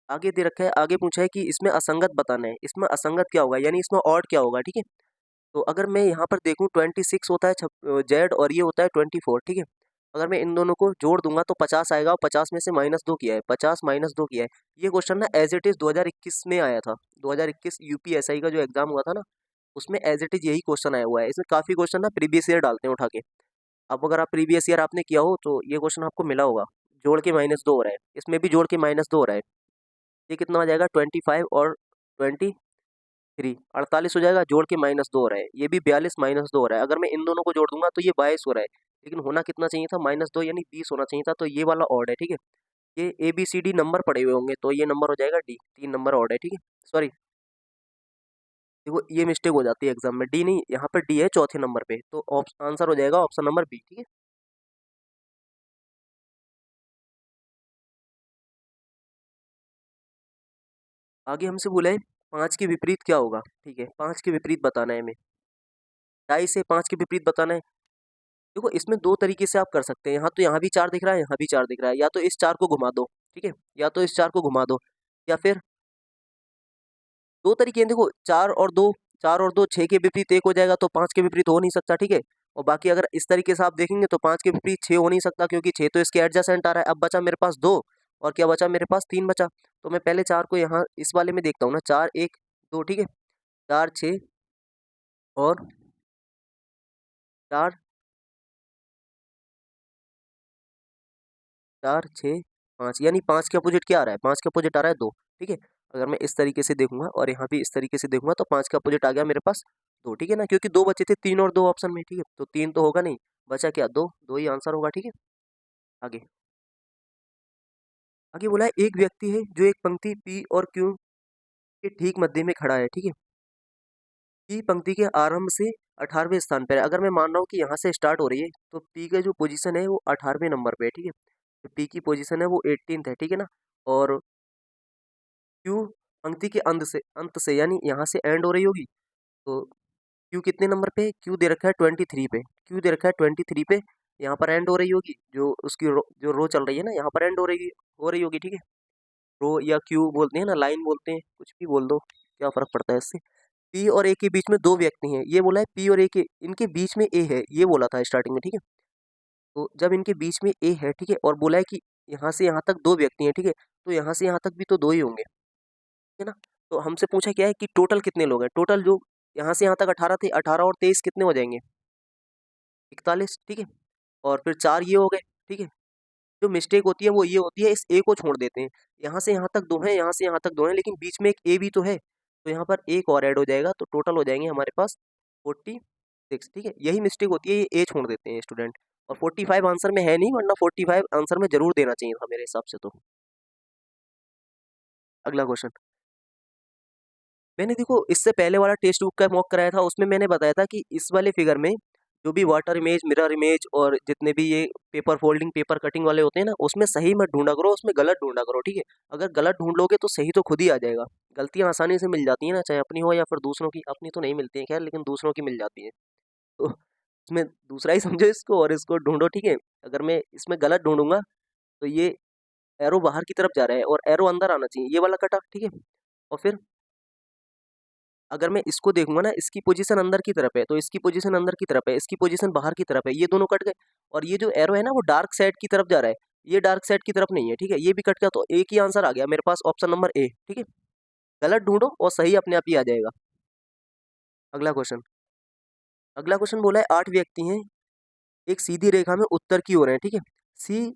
आगे दे रखा है, आगे पूछा है कि इसमें असंगत बताना है, इसमें असंगत क्या होगा, यानी इसमें ऑड क्या होगा, ठीक है। तो अगर मैं यहाँ पर देखूँ 26 होता है जेड, और ये होता है 24, ठीक है। अगर मैं इन दोनों को जोड़ दूंगा तो 50 आएगा, और 50 में से -2 किया है, 50 -2 किया है। ये क्वेश्चन ना एज इट इज 2021 में आया था, 2021 UPSI का जो एग्जाम हुआ था ना, उसमें एज इट इज यही क्वेश्चन आया हुआ है। इसमें काफी क्वेश्चन ना प्रीवियस ईयर डालते हैं उठा के, अब अगर आप प्रीवियस ईयर आपने किया हो तो ये क्वेश्चन आपको मिला होगा, जोड़ के -2 हो रहा है, इसमें भी जोड़ के -2 हो रहा है। ये कितना हो जाएगा 25 और 23 48 हो जाएगा, जोड़ के -2 हो रहा है। ये भी 42 -2 हो रहा है। अगर मैं इन दोनों को जोड़ दूंगा तो ये 22 हो रहा है, लेकिन होना कितना चाहिए था -2 यानी 20 होना चाहिए था, तो ये वाला ऑड है। ठीक है, ये ABCD नंबर पड़े हुए होंगे तो ये नंबर हो जाएगा D, 3 नंबर ऑड है। ठीक है, सॉरी देखो ये मिस्टेक हो जाती है एग्जाम में, D नहीं यहाँ पर D है चौथे नंबर पे, तो आंसर हो जाएगा ऑप्शन नंबर B। ठीक है, आगे हमसे बोला है 5 के विपरीत क्या होगा। ठीक है, 5 के विपरीत बताना है हमें, 2.5 से 5 के विपरीत बताना है। देखो इसमें दो तरीके से आप कर सकते हैं, यहाँ तो यहाँ भी 4 दिख रहा है, यहाँ भी 4 दिख रहा है, या तो इस 4 को घुमा दो। ठीक है, या तो इस 4 को घुमा दो, या फिर दो तरीके हैं देखो, 4 और 2 6 के विपरीत 1 हो जाएगा, तो 5 के विपरीत हो नहीं सकता। ठीक है, और बाकी अगर इस तरीके से आप देखेंगे तो 5 के विपरीत 6 हो नहीं सकता, क्योंकि 6 तो इसके एडजेसेंट आ रहा है। अब बचा मेरे पास 2, और क्या बचा मेरे पास 3 बचा, तो मैं पहले 4 को यहाँ इस वाले में देखता हूँ ना, 4 1 2। ठीक है, 4 6 और 4 4 6 5, यानी 5 के अपोजिट क्या आ रहा है, 5 के अपोजिट आ रहा है 2। ठीक है, अगर मैं इस तरीके से देखूंगा और यहाँ भी इस तरीके से देखूंगा तो 5 का अपोजिट आ गया मेरे पास 2। ठीक है ना, क्योंकि 2 बचे थे, 3 और 2 ऑप्शन में। ठीक है, तो 3 तो होगा नहीं, बचा क्या 2, 2 ही आंसर होगा। ठीक है, आगे आगे बोला है एक व्यक्ति है जो एक पंक्ति P और Q के ठीक मध्य में खड़ा है। ठीक है, P पंक्ति के आरंभ से 18वें स्थान पर है। अगर मैं मान रहा हूँ कि यहाँ से स्टार्ट हो रही है, तो P का जो पोजीशन है वो 18वें नंबर पे है। ठीक है, तो P की पोजीशन है वो 18th है। ठीक है ना, और क्यू पंक्ति के अंत से यानी यहाँ से एंड हो रही होगी, तो क्यू कितने नंबर पे, क्यू दे रखा है 23 पे, क्यू दे रखा है 23 पे, यहाँ पर एंड हो रही होगी, जो उसकी जो रो चल रही है ना, यहाँ पर एंड हो रही होगी। ठीक है, रो या क्यू बोलते हैं ना, लाइन बोलते हैं, कुछ भी बोल दो, क्या फर्क पड़ता है इससे। पी और ए के बीच में दो व्यक्ति हैं, ये बोला है पी और ए के इनके बीच में ए है, ये बोला था स्टार्टिंग में। ठीक है, तो जब इनके बीच में ए है, ठीक है, और बोला है कि यहाँ से यहाँ तक दो व्यक्ति हैं, ठीक है, तो यहाँ से यहाँ तक भी तो दो ही होंगे। है ना, तो हमसे पूछा क्या है कि टोटल कितने लोग हैं, टोटल जो यहाँ से यहाँ तक 18 थे, 18 और 23 कितने हो जाएंगे 41। ठीक है, और फिर 4 ये हो गए। ठीक है, जो मिस्टेक होती है वो ये होती है, इस ए को छोड़ देते हैं, यहाँ से यहाँ तक दो हैं, यहाँ से यहाँ तक दो हैं, लेकिन बीच में एक ए भी तो है, तो यहाँ पर एक और ऐड हो जाएगा, तो टोटल हो जाएंगे हमारे पास 46। ठीक है, यही मिस्टेक होती है, ये ए छोड़ देते हैं स्टूडेंट, और 45 आंसर में है नहीं, वरना 45 आंसर में जरूर देना चाहिए था मेरे हिसाब से। तो अगला क्वेश्चन, मैंने देखो इससे पहले वाला टेक्स्ट बुक का मॉक कराया था, उसमें मैंने बताया था कि इस वाले फिगर में जो भी वाटर इमेज, मिरर इमेज और जितने भी ये पेपर फोल्डिंग, पेपर कटिंग वाले होते हैं ना, उसमें सही मत ढूंढा करो, उसमें गलत ढूंढा करो। ठीक है, अगर गलत ढूंढ लोगे तो सही तो खुद ही आ जाएगा। गलतियां आसानी से मिल जाती है ना, चाहे अपनी हो या फिर दूसरों की, अपनी तो नहीं मिलती है खैर, लेकिन दूसरों की मिल जाती है, तो इसमें दूसरा ही समझो इसको और इसको ढूंढो। ठीक है, अगर मैं इसमें गलत ढूंढूंगा तो ये एरो बाहर की तरफ जा रहा है और एरो अंदर आना चाहिए, ये वाला कटा। ठीक है, और फिर अगर मैं इसको देखूंगा ना, इसकी पोजीशन अंदर की तरफ है, तो इसकी पोजीशन अंदर की तरफ है, इसकी पोजीशन बाहर की तरफ है, ये दोनों कट गए, और ये जो एरो है ना वो डार्क साइड की तरफ जा रहा है, ये डार्क साइड की तरफ नहीं है। ठीक है, ये भी कट गया, तो एक ही आंसर आ गया मेरे पास, ऑप्शन नंबर ए। ठीक है, गलत ढूंढो और सही अपने आप ही आ जाएगा। अगला क्वेश्चन, अगला क्वेश्चन बोला है 8 व्यक्ति हैं, एक सीधी रेखा में उत्तर की ओर है। ठीक है, सी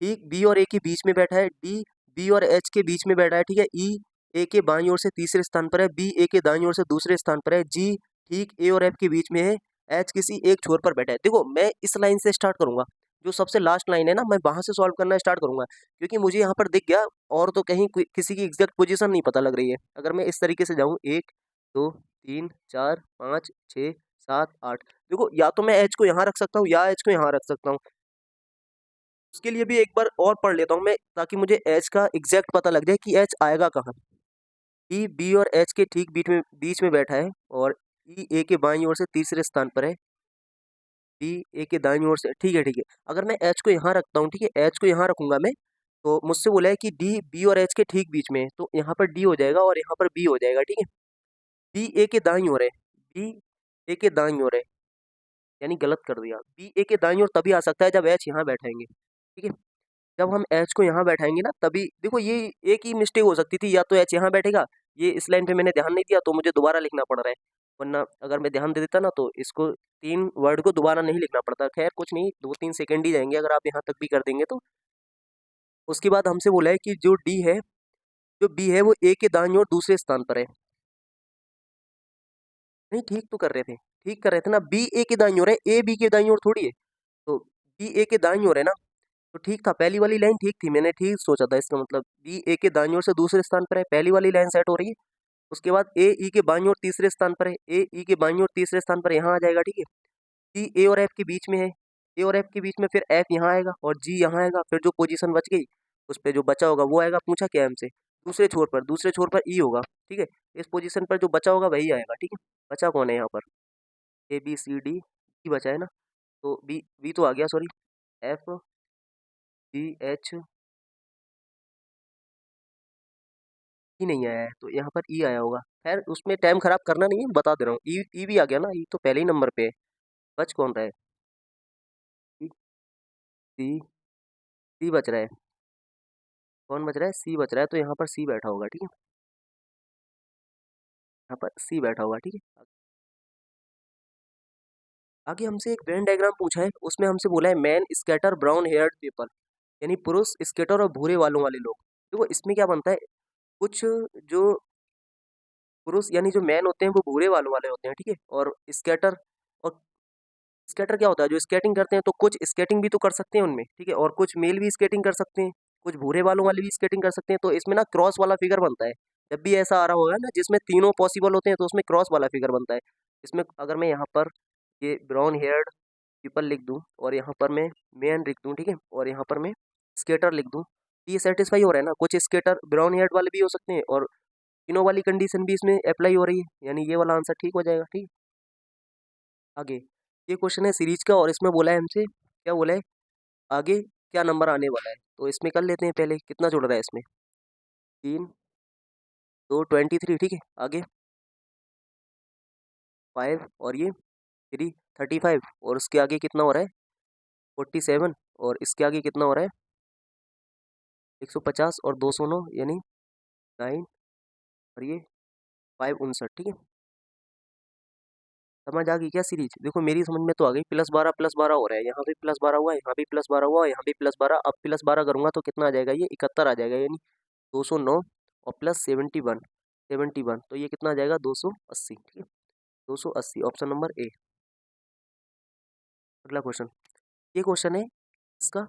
ठीक बी और ए के बीच में बैठा है, डी बी और एच के बीच में बैठा है। ठीक है, ई ए के बाईं ओर से तीसरे स्थान पर है, बी ए के दाईं ओर से दूसरे स्थान पर है, जी ठीक ए और एफ के बीच में है, एच किसी एक छोर पर बैठा है। देखो मैं इस लाइन से स्टार्ट करूंगा, जो सबसे लास्ट लाइन है ना, मैं वहां से सॉल्व करना स्टार्ट करूंगा, क्योंकि मुझे यहाँ पर दिख गया, और तो कहीं किसी की एग्जैक्ट पोजीशन नहीं पता लग रही है। अगर मैं इस तरीके से जाऊँ 1 2 3 4 5 6 7 8, देखो या तो मैं एच को यहाँ रख सकता हूँ या एच को यहाँ रख सकता हूँ, उसके लिए भी एक बार और पढ़ लेता हूँ मैं, ताकि मुझे एच का एग्जैक्ट पता लग जाए कि एच आएगा कहाँ। ई बी और एच के ठीक बीच में बैठा है, और ई ए के बाईं ओर से तीसरे स्थान पर है, बी ए के दाईं ओर से। ठीक है, ठीक है, अगर मैं एच को यहाँ रखता हूँ, ठीक है, एच को यहाँ रखूंगा मैं, तो मुझसे बोला है कि डी बी और एच के ठीक बीच में है, तो यहाँ पर डी हो जाएगा और यहाँ पर बी हो जाएगा। ठीक है, बी ए के दाईं ओर है, बी ए के दाईं ओर है, यानी गलत कर दिया, बी ए के दाईं ओर तभी आ सकता है जब एच यहाँ बैठेंगे। ठीक है, जब हम एच को यहाँ बैठाएंगे ना, तभी देखो ये एक ही मिस्टेक हो सकती थी, या तो एच यहाँ बैठेगा, ये इस लाइन पे मैंने ध्यान नहीं दिया तो मुझे दोबारा लिखना पड़ रहा है, वरना अगर मैं ध्यान दे देता ना तो इसको 3 वर्ड को दोबारा नहीं लिखना पड़ता। खैर कुछ नहीं, 2-3 सेकंड ही जाएंगे अगर आप यहाँ तक भी कर देंगे तो। उसके बाद हमसे बोला है कि जो डी है, जो बी है वो ए के दाईं ओर दूसरे स्थान पर है। नहीं, ठीक तो कर रहे थे, ठीक कर रहे थे ना, बी ए के दाईं ओर है, ए बी के दाईं ओर थोड़ी है। तो बी ए के दाईं ओर है ना, तो ठीक था, पहली वाली लाइन ठीक थी, मैंने ठीक सोचा था, इसका मतलब बी ए के दाईं ओर से दूसरे स्थान पर है, पहली वाली लाइन सेट हो रही है। उसके बाद ए ई के बाईं ओर तीसरे स्थान पर है, ए ई के बाईं ओर तीसरे स्थान पर यहाँ आ जाएगा, ठीक है। सी ए और एफ के बीच में है, ए और एफ के बीच में, फिर एफ यहाँ आएगा और जी यहाँ आएगा, फिर जो पोजीशन बच गई उस पर जो बचा होगा वो आएगा। पूछा क्या है हमसे, दूसरे छोर पर ई होगा, ठीक है। इस पोजीशन पर जो बचा होगा वही आएगा, ठीक है। बचा कौन है यहाँ पर, ए बी सी डी, ई बचा है ना, तो बी बी तो आ गया, सॉरी, एफ जी एच, ई नहीं आया है तो यहाँ पर ई आया होगा। खैर उसमें टाइम खराब करना नहीं है, बता दे रहा हूँ, ई भी आ गया ना, ई तो पहले ही नंबर पे है। बच कौन रहा है, सी, सी बच रहा है, कौन बच रहा है, सी बच रहा है, तो यहाँ पर सी बैठा होगा, ठीक है, यहाँ पर सी बैठा होगा, ठीक है। आगे हमसे एक वेन डायग्राम पूछा है, उसमें हमसे बोला है man scatter brown heard people, यानी पुरुष स्केटर और भूरे बालों वाले लोग। देखो इसमें क्या बनता है, कुछ जो पुरुष यानी जो मैन होते हैं वो भूरे बालों वाले होते हैं, ठीक है, और स्केटर, और स्केटर क्या होता है, जो स्केटिंग करते हैं, तो कुछ स्केटिंग भी तो कर सकते हैं उनमें, ठीक है, और कुछ मेल भी स्केटिंग कर सकते हैं, कुछ भूरे बालों वाले भी स्केटिंग कर सकते हैं, तो इसमें ना क्रॉस वाला फिगर बनता है। जब भी ऐसा आ रहा होगा ना जिसमें तीनों पॉसिबल होते हैं तो उसमें क्रॉस वाला फिगर बनता है। इसमें अगर मैं यहाँ पर ये ब्राउन हेयर्ड पीपल लिख दूँ और यहाँ पर मैं मैन लिख दूँ, ठीक है, और यहाँ पर मैं स्केटर लिख दूँ, तो ये सेटिस्फाई हो रहा है ना, कुछ स्केटर ब्राउन हेयर्ड वाले भी हो सकते हैं और तीनों वाली कंडीशन भी इसमें अप्लाई हो रही है, यानी ये वाला आंसर ठीक हो जाएगा, ठीक है। आगे ये क्वेश्चन है सीरीज का और इसमें बोला है हमसे, क्या बोला है, आगे क्या नंबर आने वाला है, तो इसमें कर लेते हैं, पहले कितना जुड़ रहा है इसमें, 3 2 23, ठीक है। आगे 5 और ये 3 35, और उसके आगे कितना हो रहा है 47, और इसके आगे कितना हो रहा है 150 और 209 यानी 9, और ये 5 59, ठीक है। समझ आ गई क्या सीरीज, देखो मेरी समझ में तो आ गई, +12 हो रहा है, यहाँ भी +12 हुआ, यहाँ भी +12 हुआ, यहाँ भी +12, अब +12 करूँगा तो कितना आ जाएगा, ये 71 आ जाएगा, यानी 209 और +71 तो ये कितना आ जाएगा 280, ठीक है, 280, ऑप्शन नंबर ए। अगला क्वेश्चन, ये क्वेश्चन है इसका,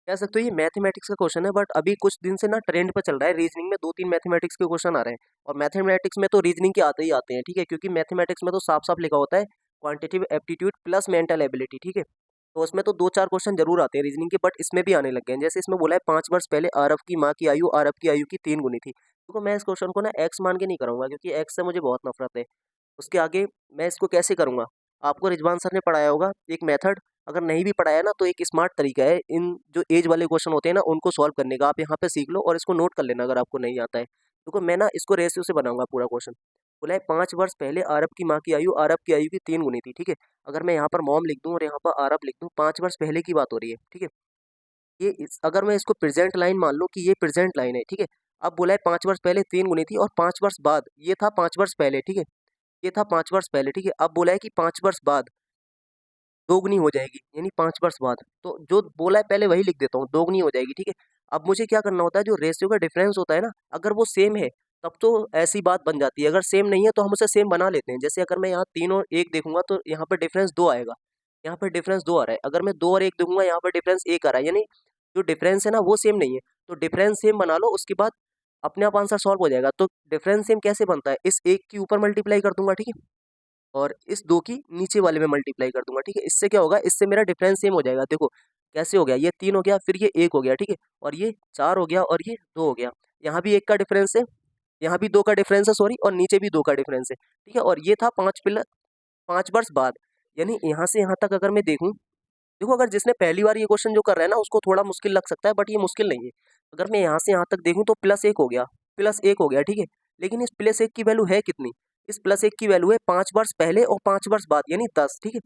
कह सकते हो ये मैथमेटिक्स का क्वेश्चन है, बट अभी कुछ दिन से ना ट्रेंड पे चल रहा है, रीजनिंग में 2-3 मैथमेटिक्स के क्वेश्चन आ रहे हैं, और मैथमेटिक्स में तो रीजनिंग के आते ही आते हैं, ठीक है, क्योंकि मैथमेटिक्स में तो साफ साफ लिखा होता है quantitative aptitude plus mental ability, ठीक है, तो उसमें तो 2-4 क्वेश्चन जरूर आते हैं रीजनिंग के, बट इसमें भी आने लग गए हैं। जैसे इसमें बोला है 5 वर्ष पहले आरव की माँ की आयु आरव की आयु की 3 गुनी थी, देखो मैं इस क्वेश्चन को ना एक्स मान के नहीं करूँगा, क्योंकि एक्स से मुझे बहुत नफरत है। उसके आगे मैं इसको कैसे करूँगा, आपको रिजवान सर ने पढ़ाया होगा एक मेथड, अगर नहीं भी पढ़ाया ना तो एक स्मार्ट तरीका है इन जो एज वाले क्वेश्चन होते हैं ना उनको सॉल्व करने का, आप यहाँ पे सीख लो और इसको नोट कर लेना अगर आपको नहीं आता है। देखो मैं ना इसको रेशियो से बनाऊंगा पूरा क्वेश्चन। बोला है 5 वर्ष पहले आरब की माँ की आयु आरब की आयु की 3 गुनी थी, ठीक है। अगर मैं यहाँ पर मॉम लिख दूँ और यहाँ पर आरब लिख दूँ, 5 वर्ष पहले की बात हो रही है, ठीक है। अगर मैं इसको प्रेजेंट लाइन मान लूँ कि ये प्रेजेंट लाइन है, ठीक है। अब बोला है 5 वर्ष पहले 3 गुनी थी और 5 वर्ष बाद, ये था 5 वर्ष पहले, ठीक है, ये था 5 वर्ष पहले, ठीक है। अब बोला है कि 5 वर्ष बाद दोगुनी हो जाएगी, यानी 5 वर्ष बाद, तो जो बोला है पहले वही लिख देता हूँ, दोगुनी हो जाएगी, ठीक है। अब मुझे क्या करना होता है, जो रेशियो का डिफरेंस होता है ना, अगर वो सेम है तब तो ऐसी बात बन जाती है, अगर सेम नहीं है तो हम उसे सेम बना लेते हैं। जैसे अगर मैं यहाँ 3 और 1 देखूंगा तो यहाँ पर डिफरेंस 2 आएगा, यहाँ पर डिफरेंस 2 आ रहा है। अगर मैं 2 और 1 देखूंगा यहाँ पर डिफरेंस 1 आ रहा है, यानी जो डिफरेंस है ना वो सेम नहीं है, तो डिफरेंस सेम बना लो, उसके बाद अपने आप आंसर सॉल्व हो जाएगा। तो डिफरेंस सेम कैसे बनता है, इस 1 के ऊपर मल्टीप्लाई कर दूंगा, ठीक है, और इस 2 की नीचे वाले में मल्टीप्लाई कर दूंगा, ठीक है। इससे क्या होगा, इससे मेरा डिफरेंस सेम हो जाएगा। देखो कैसे हो गया, ये 3 हो गया, फिर ये 1 हो गया, ठीक है, और ये 4 हो गया, और ये 2 हो गया। यहाँ भी 1 का डिफरेंस है, यहाँ भी 2 का डिफरेंस है, सॉरी, और नीचे भी 2 का डिफरेंस है, ठीक है। और ये था 5 वर्ष बाद, यानी यहाँ से यहाँ तक अगर मैं देखूँ, देखो अगर जिसने पहली बार ये क्वेश्चन जो कर रहा है ना उसको थोड़ा मुश्किल लग सकता है, बट ये मुश्किल नहीं है। अगर मैं यहाँ से यहाँ तक देखूँ तो +1 हो गया, +1 हो गया, ठीक है। लेकिन इस +1 की वैल्यू है कितनी, इस +1 की वैल्यू है 5 वर्ष पहले और 5 वर्ष बाद, यानी 10, ठीक है,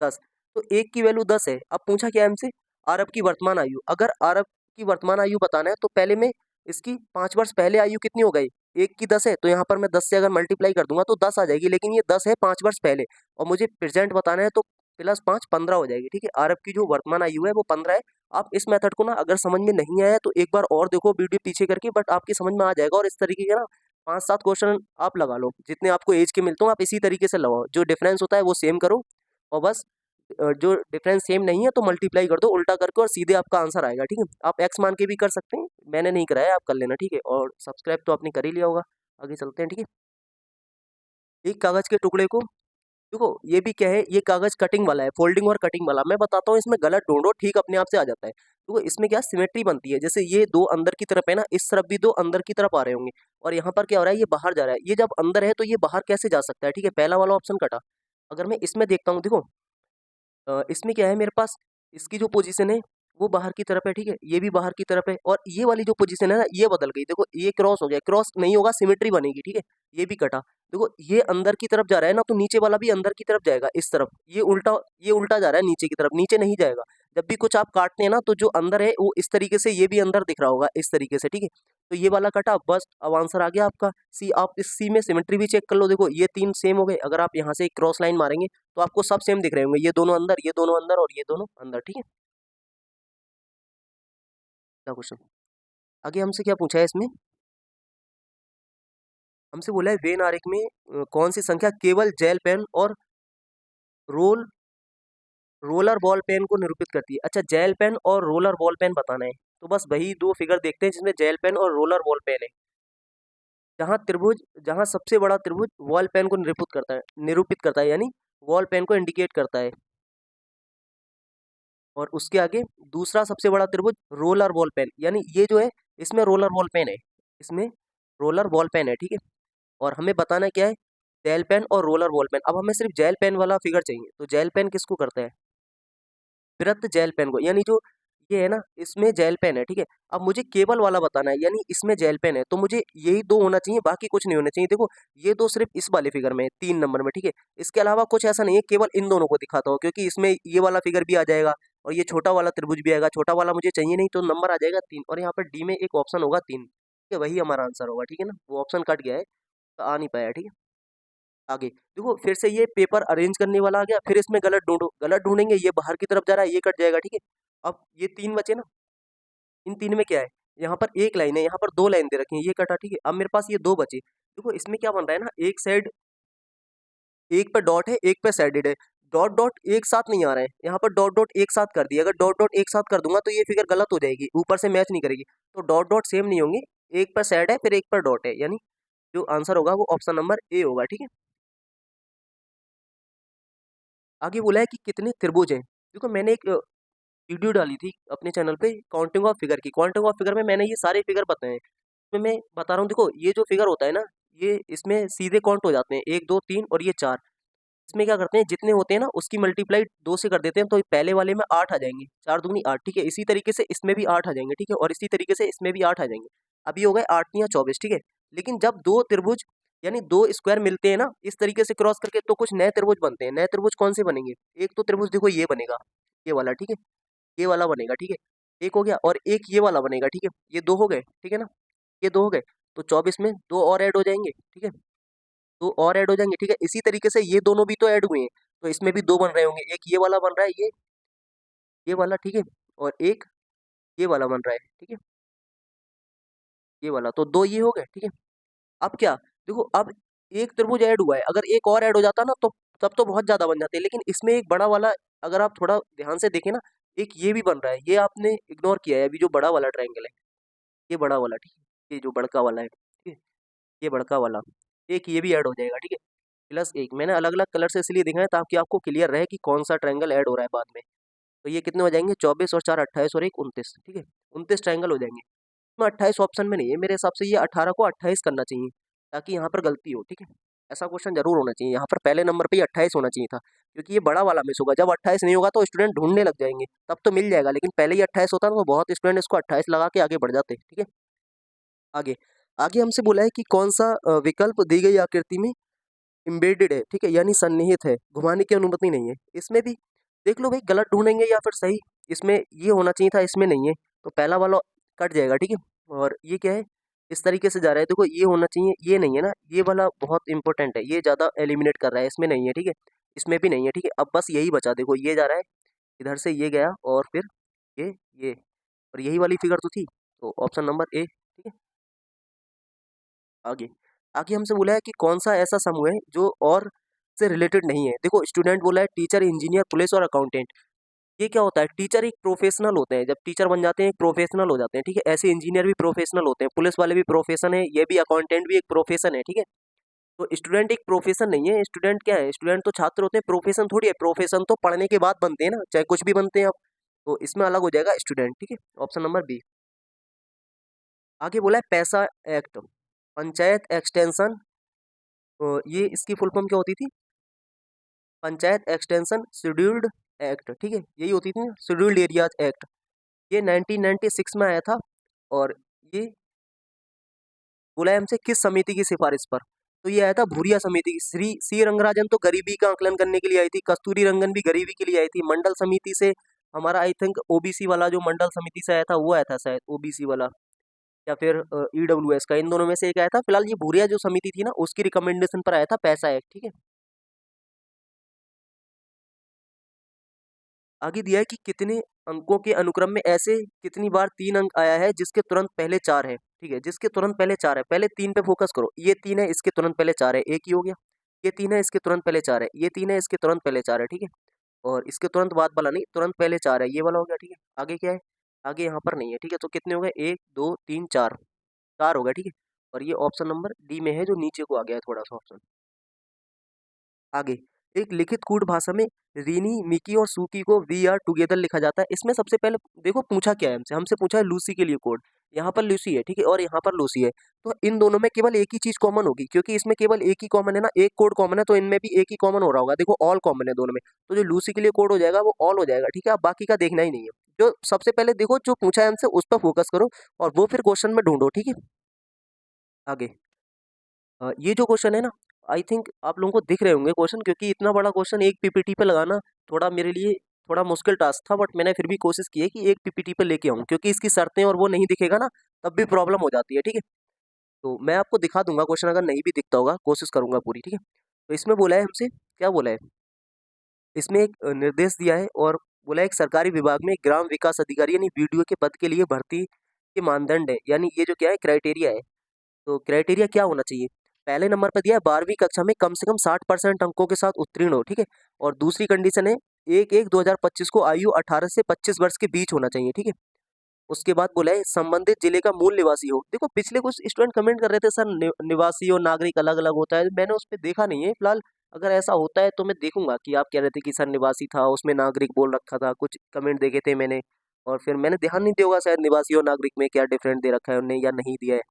10। तो 1 की वैल्यू 10 है। अब पूछा क्या है हमसे, अरब की वर्तमान आयु, अगर अरब की वर्तमान आयु बताना है तो पहले मैं इसकी 5 वर्ष पहले आयु कितनी हो गई, 1 की 10 है, तो यहाँ पर मैं 10 से अगर मल्टीप्लाई कर दूंगा तो 10 आ जाएगी, लेकिन ये 10 है 5 वर्ष पहले, और मुझे प्रेजेंट बताना है तो +5 15 हो जाएगी, ठीक है। अरब की जो वर्तमान आयु है वो 15 है, आप इस मेथड को ना अगर समझ में नहीं आया तो एक बार और देखो वीडियो पीछे करके, बट आपकी समझ में आ जाएगा। और इस तरीके के ना 5-7 क्वेश्चन आप लगा लो, जितने आपको एज के मिलते हो आप इसी तरीके से लगाओ। जो डिफरेंस होता है वो सेम करो, और बस जो डिफरेंस सेम नहीं है तो मल्टीप्लाई कर दो उल्टा करके, और सीधे आपका आंसर आएगा। ठीक है, आप एक्स मान के भी कर सकते हैं, मैंने नहीं कराया, आप कर लेना। ठीक है, और सब्सक्राइब तो आपने कर ही लिया होगा। आगे चलते हैं। ठीक है, एक कागज के टुकड़े को, देखो ये भी क्या है, ये कागज कटिंग वाला है, फोल्डिंग और कटिंग वाला। मैं बताता हूँ, इसमें गलत ढूंढो, ठीक अपने आप से आ जाता है। देखो इसमें क्या सिमेट्री बनती है, जैसे ये दो अंदर की तरफ है ना, इस तरफ भी दो अंदर की तरफ आ रहे होंगे, और यहाँ पर क्या हो रहा है, ये बाहर जा रहा है। ये जब अंदर है तो ये बाहर कैसे जा सकता है। ठीक है, पहला वाला ऑप्शन कटा। अगर मैं इसमें देखता हूँ, देखो इसमें क्या है मेरे पास, इसकी जो पोजीशन है वो बाहर की तरफ है। ठीक है, ये भी बाहर की तरफ है, और ये वाली जो पोजीशन है ना ये बदल गई। देखो ये क्रॉस हो गया, क्रॉस नहीं होगा, सिमेट्री बनेगी। ठीक है, ये भी कटा। देखो ये अंदर की तरफ जा रहा है ना, तो नीचे वाला भी अंदर की तरफ जाएगा इस तरफ। ये उल्टा जा रहा है नीचे की तरफ, नीचे नहीं जाएगा। जब भी कुछ आप काटते हैं ना तो जो अंदर है वो इस तरीके से, ये भी अंदर दिख रहा होगा इस तरीके से। ठीक है, तो ये वाला कटा, बस अब आंसर आ गया आपका सी। आप इस सी में सिमेट्री भी चेक कर लो। देखो ये 3 सेम हो गए, अगर आप यहाँ से एक क्रॉस लाइन मारेंगे तो आपको सब सेम दिख रहे होंगे, ये दोनों अंदर, ये दोनों अंदर, और ये दोनों अंदर। ठीक है, क्या क्वेश्चन आगे हमसे क्या पूछा है इसमें, हमसे बोला है वेन आरेख में कौन सी संख्या केवल जेल पेन और रोल रोलर बॉल पेन को निरूपित करती है। अच्छा, जेल पेन और रोलर बॉल पेन बताना है, तो बस वही दो फिगर देखते हैं जिसमें जेल पेन और रोलर बॉल पेन है। जहाँ सबसे बड़ा त्रिभुज बॉल पेन को निरूपित करता है, यानी बॉल पेन को इंडिकेट करता है, और उसके आगे दूसरा सबसे बड़ा त्रिभुज रोलर बॉल पेन, यानी ये जो है इसमें रोलर बॉल पेन है, इसमें रोलर बॉल पेन है। ठीक है, और हमें बताना क्या है, जेल पेन और रोलर बॉल पेन। अब हमें सिर्फ जेल पेन वाला फिगर चाहिए, तो जेल पेन किसको करता है, वृत्त जेल पेन को, यानी जो ये है ना इसमें जेल पेन है। ठीक है, अब मुझे केवल वाला बताना है, यानी इसमें जेल पेन है, तो मुझे यही दो होना चाहिए, बाकी कुछ नहीं होना चाहिए। देखो ये दो सिर्फ इस वाले फिगर में है, 3 नंबर में। ठीक है, इसके अलावा कुछ ऐसा नहीं है, केवल इन दोनों को दिखाता हूँ, क्योंकि इसमें ये वाला फिगर भी आ जाएगा और ये छोटा वाला त्रिभुज भी आएगा। छोटा वाला मुझे चाहिए नहीं, तो नंबर आ जाएगा 3, और यहाँ पर डी में एक ऑप्शन होगा 3। ठीक है, वही हमारा आंसर होगा। ठीक है ना, वो ऑप्शन कट गया है तो आ नहीं पाया। ठीक है, आगे देखो फिर से ये पेपर अरेंज करने वाला आ गया, फिर इसमें गलत ढूंढो, गलत ढूंढेंगे, ये बाहर की तरफ जा रहा है, ये कट जाएगा। ठीक है, अब ये 3 बचे ना, इन 3 में क्या है, यहाँ पर एक लाइन है, यहाँ पर 2 लाइन दे रखी है, ये कटा। ठीक है, अब मेरे पास ये 2 बचे। देखो इसमें क्या बन रहा है ना, एक साइड, एक पे डॉट है, एक पे साइडेड है, डॉट डॉट एक साथ नहीं आ रहे हैं, यहाँ पर डॉट डॉट एक साथ कर दिया। अगर डॉट डॉट एक साथ कर दूंगा तो ये फिगर गलत हो जाएगी, ऊपर से मैच नहीं करेगी, तो डॉट डॉट सेम नहीं होंगे, एक पर साइड है फिर एक पर डॉट है, यानी जो आंसर होगा वो ऑप्शन नंबर ए होगा। ठीक है, आगे बोला है कि कितने त्रिभुज हैं। देखो मैंने एक वीडियो डाली थी अपने चैनल पे काउंटिंग ऑफ फिगर की, काउंटिंग ऑफ फिगर में मैंने ये सारे फिगर बताए हैं। इसमें मैं बता रहा हूँ, देखो ये जो फिगर होता है ना, ये इसमें सीधे काउंट हो जाते हैं, 1 2 3 और ये 4। इसमें क्या करते हैं, जितने होते हैं ना उसकी मल्टीप्लाई 2 से कर देते हैं, तो पहले वाले में 8 आ जाएंगे, 4 दूनी 8। ठीक है, इसी तरीके से इसमें भी 8 आ जाएंगे। ठीक है, और इसी तरीके से इसमें भी 8 आ जाएंगे। अब ये हो गए 8 या 24। ठीक है, लेकिन जब दो त्रिभुज यानी दो स्क्वायर मिलते हैं ना इस तरीके से क्रॉस करके, तो कुछ नए त्रिभुज बनते हैं। नए त्रिभुज कौन से बनेंगे, एक तो त्रिभुज देखो ये बनेगा, ये वाला। ठीक है, ये वाला बनेगा। ठीक है, एक हो गया, और एक ये वाला बनेगा। ठीक है, ये 2 हो गए। ठीक है ना, ये 2 हो गए, तो 24 में 2 और ऐड हो जाएंगे। ठीक है, 2 और ऐड हो जाएंगे। ठीक है, इसी तरीके से ये दोनों भी तो ऐड हुए हैं, तो इसमें भी 2 बन रहे होंगे, एक ये वाला बन रहा है, ये वाला। ठीक है, और एक ये वाला बन रहा है। ठीक है, ये वाला, तो 2 ये हो गए। ठीक है, अब क्या, देखो अब एक त्रिभुज ऐड हुआ है, अगर एक और ऐड हो जाता ना तो तब तो बहुत ज्यादा बन जाते हैं, लेकिन इसमें एक बड़ा वाला, अगर आप थोड़ा ध्यान से देखें ना, एक ये भी बन रहा है, ये आपने इग्नोर किया है अभी, जो बड़ा वाला ट्रायंगल है, ये बड़ा वाला। ठीक है, ये जो बड़का वाला है, ठीक है, ये बड़का वाला, एक ये भी ऐड हो जाएगा। ठीक है, प्लस एक, मैंने अलग अलग कलर से इसलिए दिखाया ताकि आपको क्लियर रहे कि कौन सा ट्रायंगल ऐड हो रहा है बाद में। तो ये कितने हो जाएंगे, 24 और 4 28 और 1 29। ठीक है, 29 ट्रायंगल हो जाएंगे। इसमें 28 ऑप्शन में नहीं है, मेरे हिसाब से ये 18 को 28 करना चाहिए, ताकि यहाँ पर गलती हो। ठीक है, ऐसा क्वेश्चन जरूर होना चाहिए, यहाँ पर पहले नंबर पे ही 28 होना चाहिए था, क्योंकि ये बड़ा वाला मिस होगा। जब 28 नहीं होगा तो स्टूडेंट ढूंढने लग जाएंगे, तब तो मिल जाएगा, लेकिन पहले ही 28 होता ना तो बहुत स्टूडेंट इसको 28 लगा के आगे बढ़ जाते। ठीक है, आगे आगे हमसे बोला है कि कौन सा विकल्प दी गई आकृति में एम्बेडेड है। ठीक है, यानी सन्निहित है, घुमाने की अनुमति नहीं है। इसमें भी देख लो भाई, गलत ढूंढेंगे या फिर सही, इसमें ये होना चाहिए था, इसमें नहीं है, तो पहला वाला कट जाएगा। ठीक है, और ये क्या है, इस तरीके से जा रहा है, देखो ये होना चाहिए, ये नहीं है ना, ये वाला बहुत इंपॉर्टेंट है, ये ज़्यादा एलिमिनेट कर रहा है, इसमें नहीं है। ठीक है, इसमें भी नहीं है। ठीक है, अब बस यही बचा, देखो ये जा रहा है इधर से, ये गया और फिर ये और यही वाली फिगर तो थी, तो ऑप्शन नंबर ए, ठीक है। आगे आगे हमसे बोला है कि कौन सा ऐसा समूह है जो और से रिलेटेड नहीं है। देखो स्टूडेंट बोला है टीचर, इंजीनियर, पुलिस और अकाउंटेंट। ये क्या होता है, टीचर एक प्रोफेशनल होते हैं, जब टीचर बन जाते हैं एक प्रोफेशनल हो जाते हैं, ठीक है। ऐसे इंजीनियर भी प्रोफेशनल होते हैं, पुलिस वाले भी प्रोफेशन है, ये भी अकाउंटेंट भी एक प्रोफेशन है, ठीक है। तो स्टूडेंट एक प्रोफेशन नहीं है, स्टूडेंट क्या है, स्टूडेंट तो छात्र होते हैं, प्रोफेशन थोड़ी है। प्रोफेशन तो पढ़ने के बाद बनते हैं ना, चाहे कुछ भी बनते हैं आप। तो इसमें अलग हो जाएगा स्टूडेंट, ठीक है, ऑप्शन नंबर बी। आगे बोला है पैसा एक्ट, पंचायत एक्सटेंशन, ये इसकी फुल फॉर्म क्या होती थी, पंचायत एक्सटेंशन शेड्यूल्ड एक्ट, ठीक है, यही होती थी शेड्यूल्ड एरियाज एक्ट। ये 1996 में आया था और ये बोला है हमसे किस समिति की सिफारिश पर, तो ये आया था भूरिया समिति की। श्री सी रंगराजन तो गरीबी का आकलन करने के लिए आई थी, कस्तूरी रंगन भी गरीबी के लिए आई थी, मंडल समिति से हमारा आई थिंक ओबीसी वाला जो मंडल समिति से आया था वो आया था शायद, ओबीसी वाला या फिर ईडब्ल्यूएस का, इन दोनों में से एक आया था। फिलहाल ये भूरिया जो समिति थी ना उसकी रिकमेंडेशन पर आया था पैसा एक्ट, ठीक है। आगे दिया है कि कितने अंकों के अनुक्रम में ऐसे कितनी बार 3 अंक आया है जिसके तुरंत पहले 4 है, ठीक है, जिसके तुरंत पहले 4 है। पहले 3 पे फोकस करो, ये 3 है इसके तुरंत पहले 4 है, एक ही हो गया। ये 3 है इसके तुरंत पहले 4 है, ये 3 है इसके तुरंत पहले 4 है, ठीक है। और इसके तुरंत बाद वाला नहीं, तुरंत पहले 4 है, ये वाला हो गया, ठीक है। आगे क्या है, आगे यहाँ पर नहीं है, ठीक है। तो कितने हो गए, 1 2 3 4, 4 हो गया, ठीक है। और ये ऑप्शन नंबर डी में है जो नीचे को आ गया है थोड़ा सा ऑप्शन। आगे एक लिखित कूट भाषा में रीनी, मिकी और सूकी को वी आर टुगेदर लिखा जाता है। इसमें सबसे पहले देखो पूछा क्या है हमसे, हमसे पूछा है लूसी के लिए कोड। यहाँ पर लूसी है, ठीक है, और यहाँ पर लूसी है। तो इन दोनों में केवल एक ही चीज कॉमन होगी, क्योंकि इसमें केवल एक ही कॉमन है ना, एक कोड कॉमन है, तो इनमें भी एक ही कॉमन हो रहा होगा। देखो ऑल कॉमन है दोनों में, तो जो लूसी के लिए कोड हो जाएगा वो ऑल हो जाएगा, ठीक है। अब बाकी का देखना ही नहीं है। जो सबसे पहले देखो जो पूछा है हमसे उस पर फोकस करो और वो फिर क्वेश्चन में ढूंढो, ठीक है। आगे ये जो क्वेश्चन है ना, आई थिंक आप लोगों को दिख रहे होंगे क्वेश्चन, क्योंकि इतना बड़ा क्वेश्चन एक पीपीटी पे लगाना थोड़ा मेरे लिए थोड़ा मुश्किल टास्क था, बट मैंने फिर भी कोशिश की है कि एक पीपीटी पे लेके आऊँ, क्योंकि इसकी शर्तें और वो नहीं दिखेगा ना तब भी प्रॉब्लम हो जाती है, ठीक है। तो मैं आपको दिखा दूंगा क्वेश्चन, अगर नहीं भी दिखता होगा कोशिश करूंगा पूरी, ठीक है। तो इसमें बोला है हमसे, क्या बोला है, इसमें एक निर्देश दिया है और बोला है एक सरकारी विभाग में ग्राम विकास अधिकारी यानी बीडीओ के पद के लिए भर्ती के मानदंड है, यानी ये जो क्या है क्राइटेरिया है। तो क्राइटेरिया क्या होना चाहिए, पहले नंबर पर दिया है 12वीं कक्षा में कम से कम 60% अंकों के साथ उत्तीर्ण हो, ठीक है। और दूसरी कंडीशन है 1/1/2025 को आयु 18 से 25 वर्ष के बीच होना चाहिए, ठीक है। उसके बाद बोला है संबंधित जिले का मूल निवासी हो। देखो पिछले कुछ स्टूडेंट कमेंट कर रहे थे सर निवासी और नागरिक अलग अलग होता है, मैंने उस पर देखा नहीं है फिलहाल। अगर ऐसा होता है तो मैं देखूंगा कि आप कह रहे थे कि सर निवासी था उसमें नागरिक बोल रखा था, कुछ कमेंट देखे थे मैंने, और फिर मैंने ध्यान नहीं दिया होगा शायद निवासी और नागरिक में क्या डिफरेंट दे रखा है उन्हें या नहीं दिया है।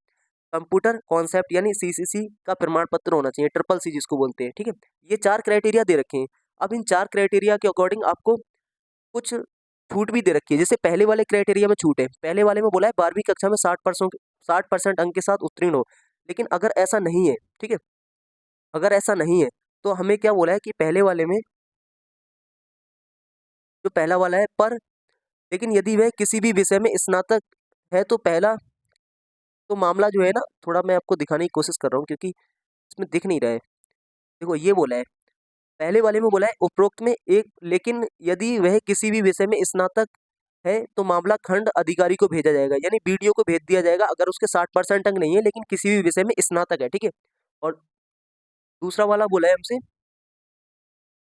कंप्यूटर कॉन्सेप्ट यानी सीसीसी का प्रमाण पत्र होना चाहिए, ट्रिपल सी जिसको बोलते हैं, ठीक है। ये 4 क्राइटेरिया दे रखे हैं। अब इन 4 क्राइटेरिया के अकॉर्डिंग आपको कुछ छूट भी दे रखी है। जैसे पहले वाले क्राइटेरिया में छूट है, पहले वाले में बोला है 12वीं कक्षा में 60% अंक के साथ उत्तीर्ण हो। लेकिन अगर ऐसा नहीं है, ठीक है, अगर ऐसा नहीं है तो हमें क्या बोला है कि पहले वाले में जो पहला वाला है पर, लेकिन यदि वह किसी भी विषय में स्नातक है तो पहला, तो मामला जो है ना, थोड़ा मैं आपको दिखाने की कोशिश कर रहा हूँ क्योंकि इसमें दिख नहीं रहा है। देखो ये बोला है, पहले वाले में बोला है उपरोक्त में एक, लेकिन यदि वह किसी भी विषय में स्नातक है तो मामला खंड अधिकारी को भेजा जाएगा, यानी बीडीओ को भेज दिया जाएगा अगर उसके 60% अंक नहीं है लेकिन किसी भी विषय में स्नातक है, ठीक है। और दूसरा वाला बोला है हमसे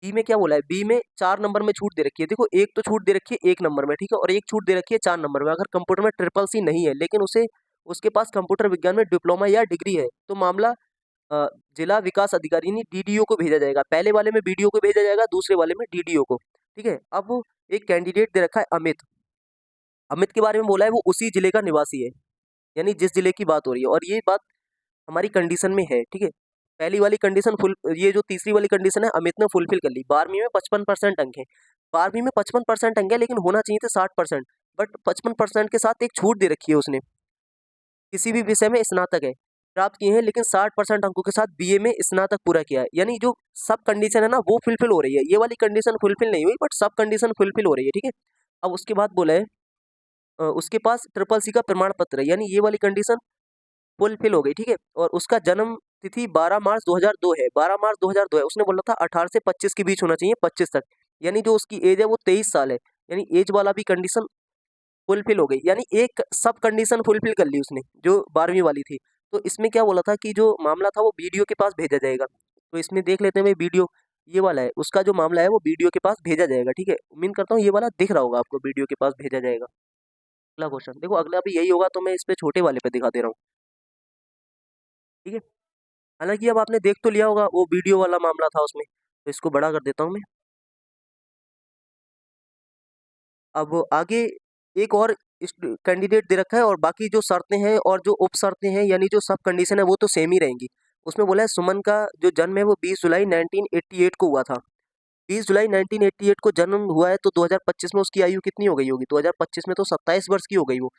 बी में, क्या बोला है, बी में 4 नंबर में छूट दे रखी है। देखो एक तो छूट दे रखी है 1 नंबर में, ठीक है, और एक छूट दे रखी है 4 नंबर में। अगर कंप्यूटर में ट्रिपल सी नहीं है लेकिन उसे उसके पास कंप्यूटर विज्ञान में डिप्लोमा या डिग्री है तो मामला अ, जिला विकास अधिकारी यानी डीडीओ को भेजा जाएगा। पहले वाले में बीडीओ को भेजा जाएगा, दूसरे वाले में डीडीओ को, ठीक है। अब वो एक कैंडिडेट दे रखा है अमित, अमित के बारे में बोला है वो उसी जिले का निवासी है, यानी जिस जिले की बात हो रही है, और ये बात हमारी कंडीशन में है, ठीक है। पहली वाली कंडीशन फुल, ये जो तीसरी वाली कंडीशन है अमित ने फुलफिल कर ली। 12वीं में 55% अंक है, 12वीं में 55% अंक है लेकिन होना चाहिए थे 60%, बट 55% के साथ एक छूट दे रखी है उसने, किसी भी विषय में स्नातक है प्राप्त किए हैं लेकिन 60% अंकों के साथ बीए में स्नातक पूरा किया है, यानी जो सब कंडीशन है ना वो फुलफिल हो रही है। ये वाली कंडीशन फुलफिल नहीं हुई बट सब कंडीशन फुलफिल हो रही है, ठीक है। अब उसके बाद बोला है उसके पास ट्रिपल सी का प्रमाण पत्र है, यानी ये वाली कंडीशन फुलफिल हो गई, ठीक है। और उसका जन्म तिथि 12 मार्च 2002 है, 12 मार्च 2002 है। उसने बोला था 18 से 25 के बीच होना चाहिए, 25 तक, यानी जो उसकी एज है वो 23 साल है, यानी एज वाला भी कंडीशन फुलफिल हो गई, यानी एक सब कंडीशन फुलफिल कर ली उसने जो 12वीं वाली थी। तो इसमें क्या बोला था कि जो मामला था वो बीडीओ के पास भेजा जाएगा। तो इसमें देख लेते हैं भाई, बीडीओ ये वाला है, उसका जो मामला है वो बीडीओ के पास भेजा जाएगा। ठीक है, उम्मीद करता हूँ ये वाला दिख रहा होगा आपको, बीडीओ के पास भेजा जाएगा। अगला क्वेश्चन देखो, अगला भी यही होगा, तो मैं इस पे छोटे वाले पे दिखा दे रहा हूँ। ठीक है, हालांकि अब आपने देख तो लिया होगा, वो वीडियो वाला मामला था उसमें, तो इसको बड़ा कर देता हूँ मैं। अब आगे एक और कैंडिडेट दे रखा है, और बाकी जो शर्तें हैं और जो उप शर्तें हैं, यानी जो सब कंडीशन है वो तो सेम ही रहेंगी। उसमें बोला है सुमन का जो जन्म है वो 20 जुलाई 1988 को हुआ था। 20 जुलाई 1988 को जन्म हुआ है, तो 2025 में उसकी आयु कितनी हो गई होगी? 2025 में तो 27 वर्ष की हो गई वो।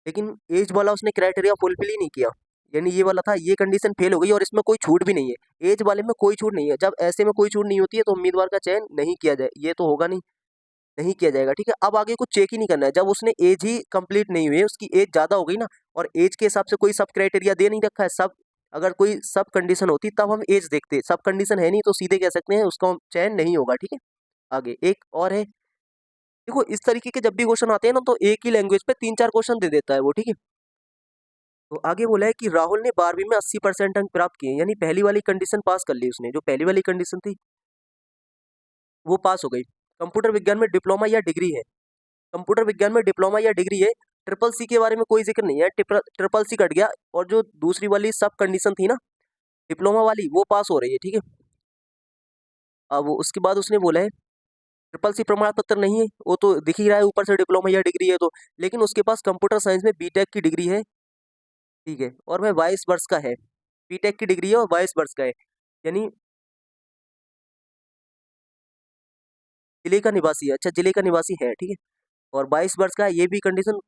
लेकिन एज वाला उसने क्राइटेरिया फुलफिल ही नहीं किया, यानी ये वाला था, ये कंडीशन फेल हो गई, और इसमें कोई छूट भी नहीं है, एज वाले में कोई छूट नहीं है। जब ऐसे में कोई छूट नहीं होती है तो उम्मीदवार का चयन नहीं किया जाए, ये तो होगा नहीं, नहीं किया जाएगा। ठीक है, अब आगे कुछ चेक ही नहीं करना है, जब उसने एज ही कंप्लीट नहीं हुई है, उसकी एज ज़्यादा हो गई ना, और एज के हिसाब से कोई सब क्राइटेरिया दे नहीं रखा है, सब अगर कोई सब कंडीशन होती तब हम एज देखते, सब कंडीशन है नहीं तो सीधे कह सकते हैं उसका चयन नहीं होगा। ठीक है, आगे एक और है, देखो इस तरीके के जब भी क्वेश्चन आते हैं ना, तो एक ही लैंग्वेज पे 3-4 क्वेश्चन दे देता है वो। ठीक है, तो आगे बोला है कि राहुल ने 12वीं में 80% अंक प्राप्त किए, यानी पहली वाली कंडीशन पास कर ली उसने, जो पहली वाली कंडीशन थी वो पास हो गई। कंप्यूटर विज्ञान में डिप्लोमा या डिग्री है, कंप्यूटर विज्ञान में डिप्लोमा या डिग्री है। ट्रिपल सी के बारे में कोई जिक्र नहीं है, ट्रिपल सी कट गया, और जो दूसरी वाली सब कंडीशन थी ना डिप्लोमा वाली, वो पास हो रही है। ठीक है, अब उसके बाद उसने बोला है ट्रिपल सी प्रमाण पत्र नहीं है, वो तो दिख ही रहा है ऊपर से डिप्लोमा या डिग्री है तो, लेकिन उसके पास कंप्यूटर साइंस में बीटेक की डिग्री है। ठीक है, और वह 22 वर्ष का है, बीटेक की डिग्री है और 22 वर्ष का है, यानी जिले का निवासी है। अच्छा, जिले का निवासी है, ठीक है, और 22 वर्ष का है, ये भी कंडीशन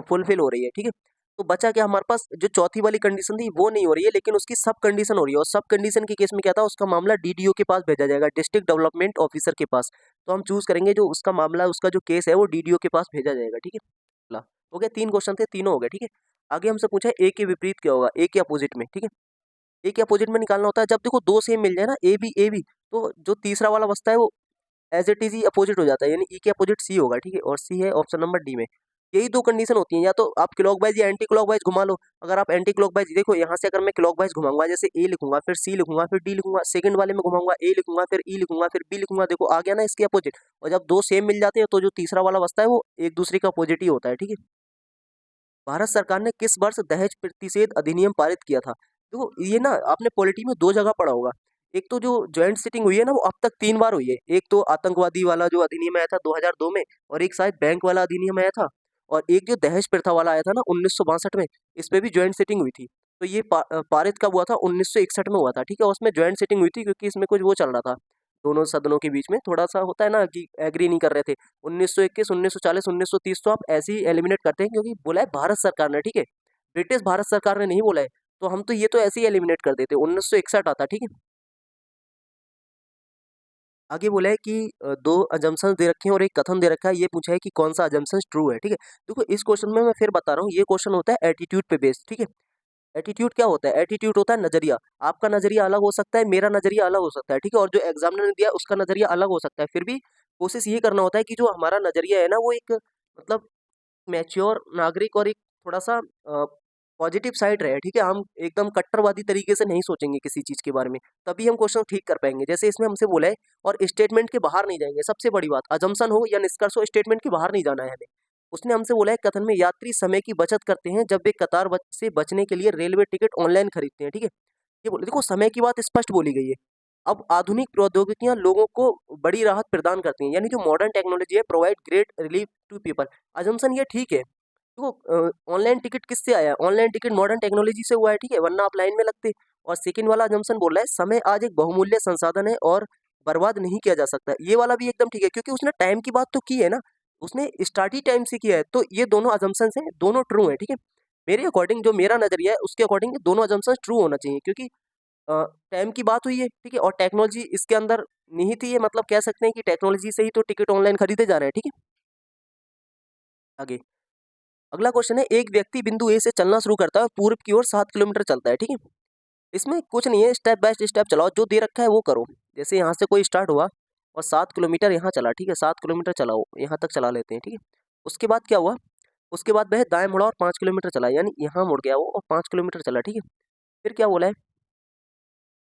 फुलफिल हो रही है। ठीक है, तो बचा क्या हमारे पास, जो चौथी वाली कंडीशन थी वो नहीं हो रही है, लेकिन उसकी सब कंडीशन हो रही है, और सब कंडीशन के केस में क्या था, उसका मामला डीडीओ के पास भेजा जाएगा, डिस्ट्रिक्ट डेवलपमेंट ऑफिसर के पास। तो हम चूज करेंगे जो उसका मामला, उसका जो केस है वो डीडीओ के पास भेजा जाएगा। ठीक है, ला हो गया, 3 क्वेश्चन थे, तीनों हो गए। ठीक है, आगे हमसे पूछा है ए के विपरीत क्या होगा, ए के अपोजिट में। ठीक है, ए के अपोजिट में निकालना होता है, जब देखो दो सेम मिल जाए ना, ए बी, तो जो तीसरा वाला बचता है वो एज इट इज ही अपोजिट हो जाता है, यानी ई के अपोजिट सी होगा। ठीक है, और सी है ऑप्शन नंबर डी में। यही दो कंडीशन होती हैं, या तो आप क्लॉकवाइज या एंटी क्लॉकवाइज घुमा लो। अगर आप एंटी क्लॉकवाइज देखो, यहाँ से अगर मैं क्लॉकवाइज घुमाऊंगा, जैसे ए लिखूंगा, फिर सी लिखूंगा, फिर डी लिखूंगा, सेकंड वाले में घुमाऊंगा, ए लिखूंगा, फिर ई लिखूंगा, फिर बी लिखूंगा, देखो आ गया ना इसके अपोजिट। और जब दो सेम मिल जाते हैं तो जो तीसरा वाला बचता है वो एक दूसरे का अपोजिट ही होता है। ठीक है, भारत सरकार ने किस वर्ष दहेज प्रतिषेध अधिनियम पारित किया था? देखो ये ना आपने पॉलिटी में दो जगह पढ़ा होगा, एक तो जो ज्वाइंट सिटिंग हुई है ना वो अब तक 3 बार हुई है। एक तो आतंकवादी वाला जो अधिनियम आया था 2002 में, और एक शायद बैंक वाला अधिनियम आया था, और एक जो दहेज प्रथा वाला आया था ना 1962 में, इस पे भी ज्वाइंट सिटिंग हुई थी। तो ये पारित कब हुआ था? 1961 में हुआ था। ठीक है, उसमें ज्वाइंट सिटिंग हुई थी क्योंकि इसमें कुछ वो चल रहा था, दोनों सदनों के बीच में थोड़ा सा होता है ना कि एग्री नहीं कर रहे थे। 1921, 1940, 1930 तो आप ऐसे ही एलिमिनेट करते हैं, क्योंकि बोला है भारत सरकार ने। ठीक है, ब्रिटिश भारत सरकार ने नहीं बोला है, तो हम तो ये तो ऐसे ही एलिमिनेट कर देते। 1961 आता। ठीक है, आगे बोला है कि दो अजम्पशन दे रखे हैं और एक कथन दे रखा है, ये पूछा है कि कौन सा अजम्पशन ट्रू है। ठीक है, देखो इस क्वेश्चन में मैं फिर बता रहा हूँ, ये क्वेश्चन होता है एटीट्यूड पे बेस्ड। ठीक है, एटीट्यूड क्या होता है? एटीट्यूड होता है नजरिया, आपका नजरिया अलग हो सकता है, मेरा नजरिया अलग हो सकता है। ठीक है, और जो एग्जामिनर ने दिया उसका नजरिया अलग हो सकता है, फिर भी कोशिश ये करना होता है कि जो हमारा नजरिया है ना वो एक मतलब मैच्योर नागरिक और एक थोड़ा सा पॉजिटिव साइड रहे। ठीक है, हम एकदम कट्टरवादी तरीके से नहीं सोचेंगे किसी चीज के बारे में, तभी हम क्वेश्चन ठीक कर पाएंगे। जैसे इसमें हमसे बोला है, और स्टेटमेंट के बाहर नहीं जाएंगे, सबसे बड़ी बात, अजम्पशन हो या निष्कर्ष हो, स्टेटमेंट के बाहर नहीं जाना है हमें। उसने हमसे बोला है कथन में यात्री समय की बचत करते हैं जब वे से बचने के लिए रेलवे टिकट ऑनलाइन खरीदते हैं। ठीक है, ये बोले, देखो समय की बात स्पष्ट बोली गई है। अब आधुनिक प्रौद्योगिकियां लोगों को बड़ी राहत प्रदान करती हैं, यानी जो मॉडर्न टेक्नोलॉजी है provide great relief to people. Assumption ये ठीक है, देखो ऑनलाइन टिकट किससे आया? ऑनलाइन टिकट मॉडर्न टेक्नोलॉजी से हुआ है। ठीक है, वरना आप लाइन में लगते। और सेकंड वाला अजम्पशन बोल रहा है समय आज एक बहुमूल्य संसाधन है और बर्बाद नहीं किया जा सकता, ये वाला भी एकदम ठीक है, क्योंकि उसने टाइम की बात तो की है ना, उसने स्टार्ट ही टाइम से किया है, तो ये दोनों अजम्पशन हैं, दोनों ट्रू है। ठीक है, मेरे अकॉर्डिंग, जो मेरा नजरिया है उसके अकॉर्डिंग दोनों अजम्पशन ट्रू होना चाहिए, क्योंकि टाइम की बात हुई है। ठीक है, और टेक्नोलॉजी इसके अंदर निहित ही है, मतलब कह सकते हैं कि टेक्नोलॉजी से ही तो टिकट ऑनलाइन खरीदे जा रहे हैं। ठीक है, आगे अगला क्वेश्चन है, एक व्यक्ति बिंदु ए से चलना शुरू करता है और पूर्व की ओर 7 किलोमीटर चलता है। ठीक है, इसमें कुछ नहीं है, स्टेप बाय स्टेप चलाओ, जो दे रखा है वो करो। जैसे यहाँ से कोई स्टार्ट हुआ और 7 किलोमीटर यहाँ चला। ठीक है, 7 किलोमीटर चलाओ, यहाँ तक चला लेते हैं। ठीक है, उसके बाद क्या हुआ, उसके बाद वह दाएं मुड़ा और 5 किलोमीटर चला, यानी यहाँ मुड़ गया वो और 5 किलोमीटर चला, ठीक है। फिर क्या बोला है,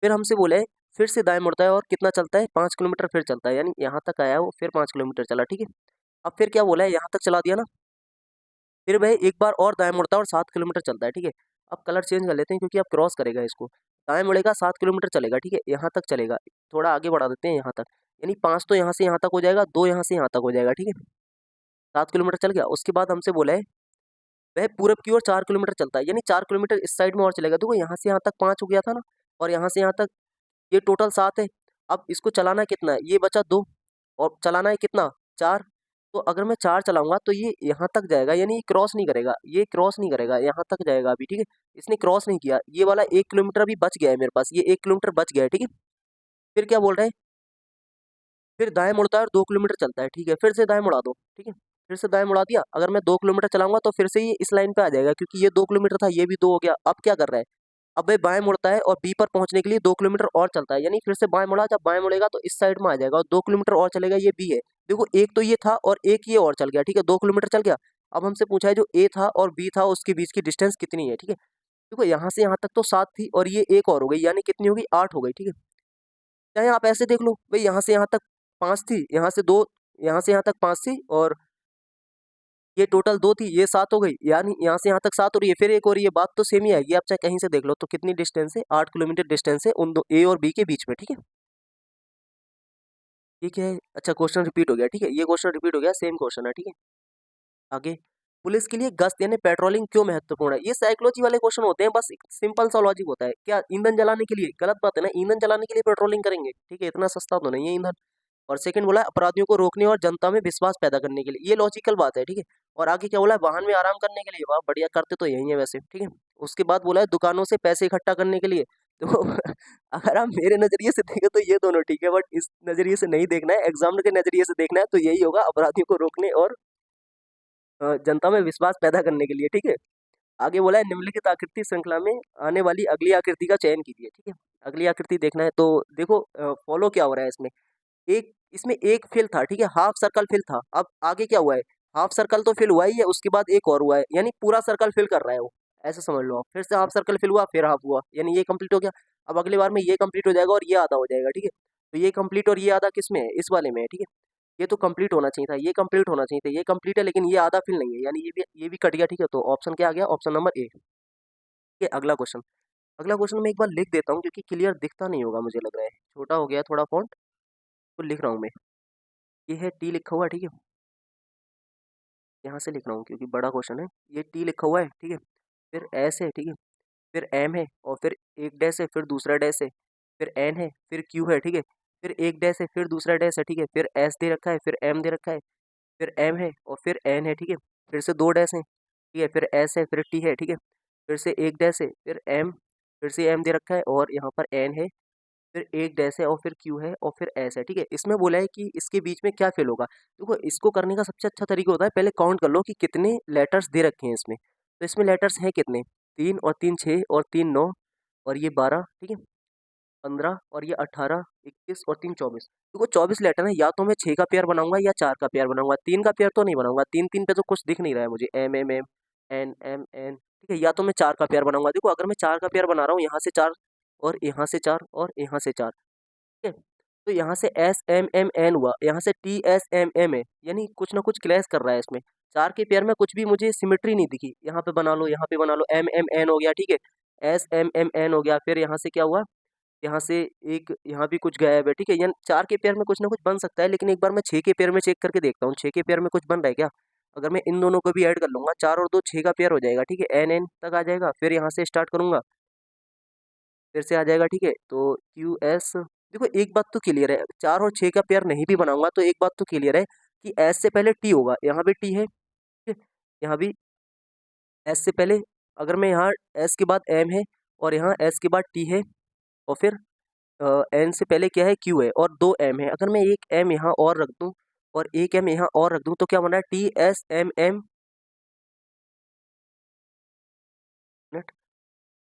फिर हमसे बोला है फिर से दाएं मुड़ता है और कितना चलता है, 5 किलोमीटर फिर चलता है, यानी यहाँ तक आया वो फिर 5 किलोमीटर चला, ठीक है। अब फिर क्या बोला है, यहाँ तक चला दिया ना, फिर वह एक बार और दाएं मुड़ता है और 7 किलोमीटर चलता है, ठीक है। अब कलर चेंज कर लेते हैं क्योंकि अब क्रॉस करेगा इसको, दाएं मुड़ेगा 7 किलोमीटर चलेगा, ठीक है, यहाँ तक चलेगा, थोड़ा आगे बढ़ा देते हैं यहाँ तक, यानी 5 तो यहाँ से यहाँ तक हो जाएगा, 2 यहाँ से यहाँ तक हो जाएगा, ठीक है। 7 किलोमीटर चल गया, उसके बाद हमसे बोला है वह पूरब की ओर 4 किलोमीटर चलता है, यानी 4 किलोमीटर इस साइड में और चलेगा। देखो यहाँ से यहाँ तक 5 हो गया था ना, और यहाँ से यहाँ तक ये टोटल 7 है। अब इसको चलाना कितना है, ये बचा 2, और चलाना है कितना, 4। तो अगर मैं 4 चलाऊंगा तो ये यहाँ तक जाएगा, यानी ये क्रॉस नहीं करेगा, ये क्रॉस नहीं करेगा, यहाँ तक जाएगा अभी, ठीक है। इसने क्रॉस नहीं किया, ये वाला 1 किलोमीटर अभी बच गया है मेरे पास, ये 1 किलोमीटर बच गया है, ठीक है। फिर क्या बोल रहे हैं, फिर दाएं मुड़ता है और 2 किलोमीटर चलता है, ठीक है, फिर से दाएं मुड़ा दो, ठीक है। फिर से दाएं मुड़ा दिया, अगर मैं 2 किलोमीटर चलाऊंगा तो फिर से ये इस लाइन पे आ जाएगा, क्योंकि ये 2 किलोमीटर था, ये भी 2 हो गया। अब क्या कर रहा है, अब भाई बाएं मुड़ता है और बी पर पहुंचने के लिए 2 किलोमीटर और चलता है, यानी फिर से बाएं मुड़ा, जब बाएं मुड़ेगा तो इस साइड में आ जाएगा और 2 किलोमीटर और चलेगा, ये बी है। देखो एक तो ये था और एक ये और चल गया, ठीक है, 2 किलोमीटर चल गया। अब हमसे पूछा है जो ए था और बी था उसके बीच की डिस्टेंस कितनी है, ठीक है। देखो यहाँ से यहाँ तक तो 7 थी और ये एक और हो गई, यानी कितनी होगी, 8 हो गई, ठीक है। चाहे आप ऐसे देख लो भाई, यहाँ से यहाँ तक 5 थी, यहाँ से 2, यहाँ से यहाँ तक 5 थी, और ये टोटल 2 थी, ये 7 हो गई, यानी यहाँ से यहाँ तक 7 हो रही है, फिर एक हो रही है, बात तो सेम ही आएगी, आप चाहे कहीं से देख लो। तो कितनी डिस्टेंस है, 8 किलोमीटर डिस्टेंस है उन दो ए और बी के बीच में, ठीक है। ये क्या है, अच्छा क्वेश्चन रिपीट हो गया, ठीक है, ये क्वेश्चन रिपीट हो गया, सेम क्वेश्चन है, ठीक है। आगे, पुलिस के लिए गश्त यानी पेट्रोलिंग क्यों महत्वपूर्ण है, ये साइकोलॉजी वाले क्वेश्चन होते हैं, बस सिंपल सा लॉजिक होता है। क्या ईंधन जलाने के लिए, गलत बात है ना, ईंधन जलाने के लिए पेट्रोलिंग करेंगे, ठीक है, इतना सस्ता तो नहीं है ईंधन। और सेकंड बोला है अपराधियों को रोकने और जनता में विश्वास पैदा करने के लिए, ये लॉजिकल बात है, ठीक है। और आगे क्या बोला है, वाहन में आराम करने के लिए, वाह बढ़िया, करते तो यही है वैसे, ठीक है। उसके बाद बोला है दुकानों से पैसे इकट्ठा करने के लिए, तो अगर आप मेरे नजरिए से देखें तो ये दोनों ठीक है, बट इस नजरिए से नहीं देखना है, एग्जाम के नजरिए से देखना है, तो यही होगा, अपराधियों को रोकने और जनता में विश्वास पैदा करने के लिए, ठीक है। आगे बोला है निम्नलिखित आकृति श्रृंखला में आने वाली अगली आकृति का चयन कीजिए, ठीक है। अगली आकृति देखना है तो देखो फॉलो क्या हो रहा है इसमें, एक इसमें एक फिल था, ठीक है, हाफ सर्कल फिल था। अब आगे क्या हुआ है, हाफ सर्कल तो फिल हुआ ही है, उसके बाद एक और हुआ है, यानी पूरा सर्कल फिल कर रहा है वो, ऐसे समझ लो आप। फिर से हाफ सर्कल फिल हुआ, फिर हाफ हुआ, यानी ये कंप्लीट हो गया। अब अगली बार में ये कंप्लीट हो जाएगा और ये आधा हो जाएगा, ठीक है। तो ये कंप्लीट और ये आधा किस में है, इस वाले में है, ठीक है। ये तो कंप्लीट होना चाहिए था, ये कंप्लीट होना चाहिए था, ये कंप्लीट है लेकिन ये आधा फिल नहीं है, यानी ये भी कट गया, ठीक है। तो ऑप्शन क्या आ गया, ऑप्शन नंबर ए। ठीक है, अगला क्वेश्चन, अगला क्वेश्चन मैं एक बार लिख देता हूँ क्योंकि क्लियर दिखता नहीं होगा, मुझे लग रहा है छोटा हो गया है थोड़ा फॉन्ट, तो लिख रहा हूँ मैं। ये है टी लिखा हुआ है, ठीक है, यहाँ से लिख रहा हूँ क्योंकि बड़ा क्वेश्चन है। ये टी लिखा हुआ है, ठीक है, फिर एस है, ठीक है, फिर एम है, और फिर एक डैश है, फिर दूसरा डैश है, फिर एन है, फिर क्यू है, ठीक है, फिर एक डैश है, फिर दूसरा डैश है, ठीक है, फिर एस दे रखा है, फिर एम दे रखा है, फिर एम है और फिर एन है, ठीक है, फिर से 2 डैश हैं, ठीक है, फिर एस है, फिर टी है, ठीक है, फिर से एक डैश है, फिर एम, फिर से एम दे रखा है और यहाँ पर एन है, फिर एक डैश है और फिर क्यू है और फिर एस है, ठीक है। इसमें बोला है कि इसके बीच में क्या फिल होगा। देखो इसको करने का सबसे अच्छा तरीका होता है, पहले काउंट कर लो कि कितने लेटर्स दे रखे हैं इसमें। तो इसमें लेटर्स हैं कितने, 3 और 3 6 और 3 9 और ये 12, ठीक है, 15 और ये 18 21 और 3 24। देखो 24 लेटर है, या तो मैं 6 का पेयर बनाऊंगा या 4 का पेयर बनाऊंगा, 3 का पेयर तो नहीं बनाऊंगा, 3 3 पे तो कुछ दिख नहीं रहा है मुझे, M M M N M N, ठीक है। या तो मैं 4 का पेयर बनाऊंगा, देखो अगर मैं 4 का पेयर बना रहा हूँ, यहाँ से 4 और यहाँ से 4 और यहाँ से 4, ठीक है। तो यहाँ से एस एम एम एन हुआ, यहाँ से टी एस एम एम है, यानी कुछ ना कुछ क्लैश कर रहा है इसमें। 4 के पेयर में कुछ भी मुझे सिमेट्री नहीं दिखी, यहाँ पे बना लो, यहाँ पे बना लो, एम एम एन हो गया, ठीक है, एस एम एम एन हो गया, फिर यहाँ से क्या हुआ, यहाँ से एक यहाँ भी कुछ गायब है, ठीक है। यानी 4 के पेयर में कुछ ना कुछ बन सकता है, लेकिन एक बार मैं 6 के पेयर में चेक करके देखता हूँ, 6 के पेयर में कुछ बन रहा है क्या। अगर मैं इन दोनों को भी ऐड कर लूंगा, 4 और 2 6 का पेयर हो जाएगा, ठीक है, एन एन तक आ जाएगा, फिर यहाँ से स्टार्ट करूंगा, फिर से आ जाएगा, ठीक है। तो क्यू एस, देखो एक बात तो क्लियर है, 4 और 6 का पेयर नहीं भी बनाऊंगा तो एक बात तो क्लियर है कि एस से पहले टी होगा, यहाँ भी टी है, ठीक है, यहाँ भी एस से पहले, अगर मैं यहाँ एस के बाद एम है और यहाँ एस के बाद टी है और फिर एन से पहले क्या है, क्यू है और 2 एम है, अगर मैं एक एम यहाँ और रख दूँ और एक एम यहाँ और रख दूँ तो क्या बना है, T S M M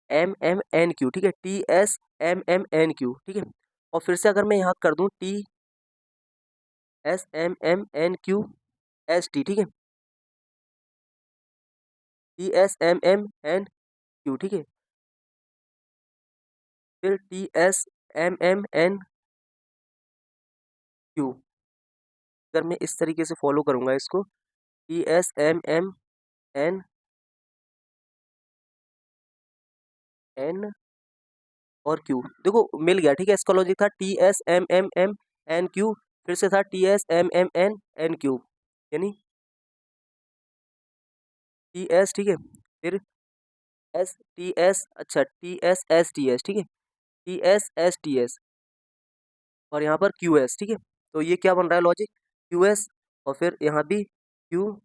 M M N Q, ठीक है, T S M M N Q, ठीक है। और फिर से अगर मैं यहाँ कर दूँ T S M M N Q S T, ठीक है, TSMMNQ, ठीक है। फिर TSMMNQ। अगर मैं इस तरीके से फॉलो करूंगा इसको, TSMMNN और Q, देखो मिल गया, ठीक है। इसका लॉजिक था TSMMMNQ, फिर से था TSMMNNQ, यानी TS, ठीक है। फिर STS, अच्छा TSSTS, ठीक है, TSSTS, और यहाँ पर QS, ठीक है। तो ये क्या बन रहा है लॉजिक, QS, और फिर यहाँ भी Q,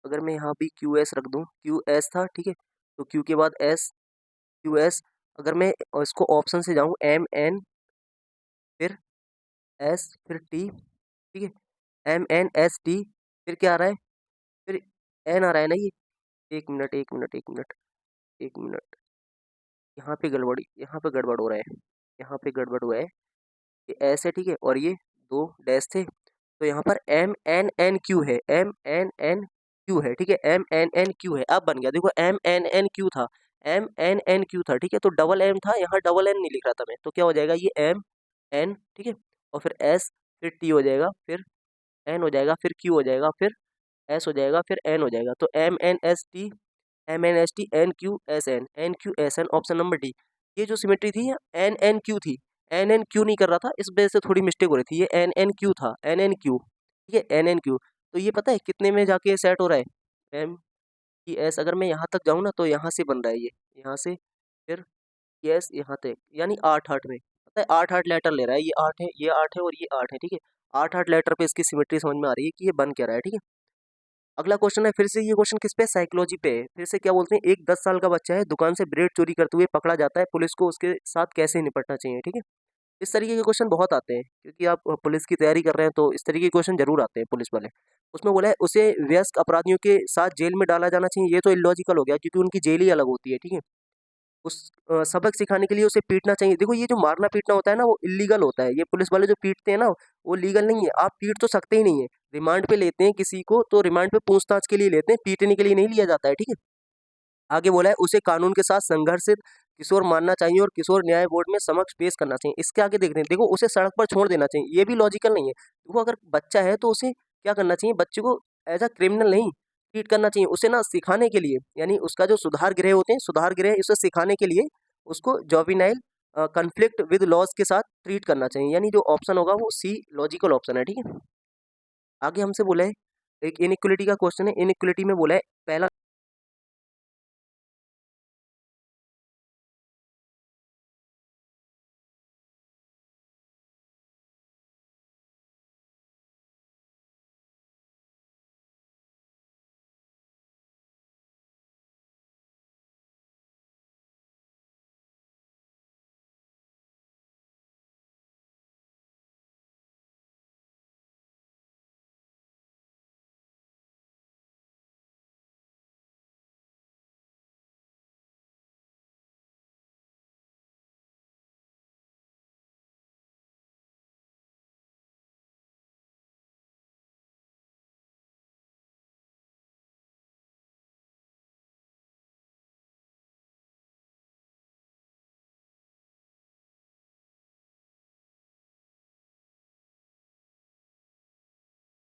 अगर मैं यहाँ भी QS रख दूँ, QS था, ठीक है, तो Q के बाद S, QS, अगर मैं इसको ऑप्शन से जाऊँ, MN, फिर S, फिर T, ठीक है, MNST, फिर क्या आ रहा है, फिर N आ रहा है ना ये, एक मिनट एक मिनट एक मिनट एक मिनट, यहाँ पे गड़बड़ हो रहा है, यहाँ पे गड़बड़ हुआ है, ये एस है, ठीक है, और ये दो डैश थे, तो यहाँ पर MNNQ है, MNNQ है, ठीक है, MNNQ है। अब बन गया, देखो MNNQ था, MNNQ था, ठीक है, तो डबल M था, यहाँ डबल N नहीं लिख रहा था मैं, तो क्या हो जाएगा, ये MN, ठीक है, और फिर S, फिर T हो जाएगा, फिर N हो जाएगा, फिर Q हो जाएगा, फिर S हो जाएगा, फिर N हो जाएगा, तो MNST, ऑप्शन नंबर डी। ये जो सिमेट्री थी NNQ थी, NNQ नहीं कर रहा था, इस वजह से थोड़ी मिस्टेक हो रही थी, ये NNQ था, NNQ, ठीक है, NNQ। तो ये पता है कितने में जाके सेट हो रहा है, MPS, अगर मैं यहाँ तक जाऊँ ना, तो यहाँ से बन रहा है ये, यहाँ से, फिर PS यहाँ तक, यानी 8 8 में, पता है 8 8 लेटर ले रहा है, ये 8 है, ये 8 है, और ये 8 है, ठीक है, 8 8 लेटर पे इसकी सिमेट्री समझ में आ रही है कि ये बन क्या रहा है, ठीक है। अगला क्वेश्चन है, फिर से ये क्वेश्चन किस पे, साइकोलॉजी पे है। फिर से क्या बोलते हैं, एक 10 साल का बच्चा है, दुकान से ब्रेड चोरी करते हुए पकड़ा जाता है, पुलिस को उसके साथ कैसे निपटना चाहिए, ठीक है। इस तरीके के क्वेश्चन बहुत आते हैं, क्योंकि आप पुलिस की तैयारी कर रहे हैं, तो इस तरीके के क्वेश्चन जरूर आते हैं पुलिस वाले। उसमें बोला है, उसे वयस्क अपराधियों के साथ जेल में डाला जाना चाहिए, ये तो इलॉजिकल हो गया, क्योंकि उनकी जेल ही अलग होती है, ठीक है। उस सबक सिखाने के लिए उसे पीटना चाहिए। देखो ये जो मारना पीटना होता है ना, वो इलीगल होता है, ये पुलिस वाले जो पीटते हैं ना, वो लीगल नहीं है, आप पीट तो सकते ही नहीं है। रिमांड पे लेते हैं किसी को, तो रिमांड पे पूछताछ के लिए लेते हैं, पीटने के लिए नहीं लिया जाता है, ठीक है। आगे बोला है, उसे कानून के साथ संघर्षित किशोर मानना चाहिए और किशोर न्याय बोर्ड में समक्ष पेश करना चाहिए। इसके आगे देखते हैं, देखो उसे सड़क पर छोड़ देना चाहिए, ये भी लॉजिकल नहीं है। देखो अगर बच्चा है तो उसे क्या करना चाहिए, बच्चे को एज अ क्रिमिनल नहीं ट्रीट करना चाहिए, उसे ना सिखाने के लिए, यानी उसका जो सुधार गृह होते हैं, सुधार गृह, उसे सिखाने के लिए उसको जॉविनाइल कन्फ्लिक्ट विद लॉज के साथ ट्रीट करना चाहिए, यानी जो ऑप्शन होगा वो सी लॉजिकल ऑप्शन है, ठीक है। आगे हमसे बोला है, एक इनइक्वलिटी का क्वेश्चन है, इनइक्वलिटी में बोला है, पहला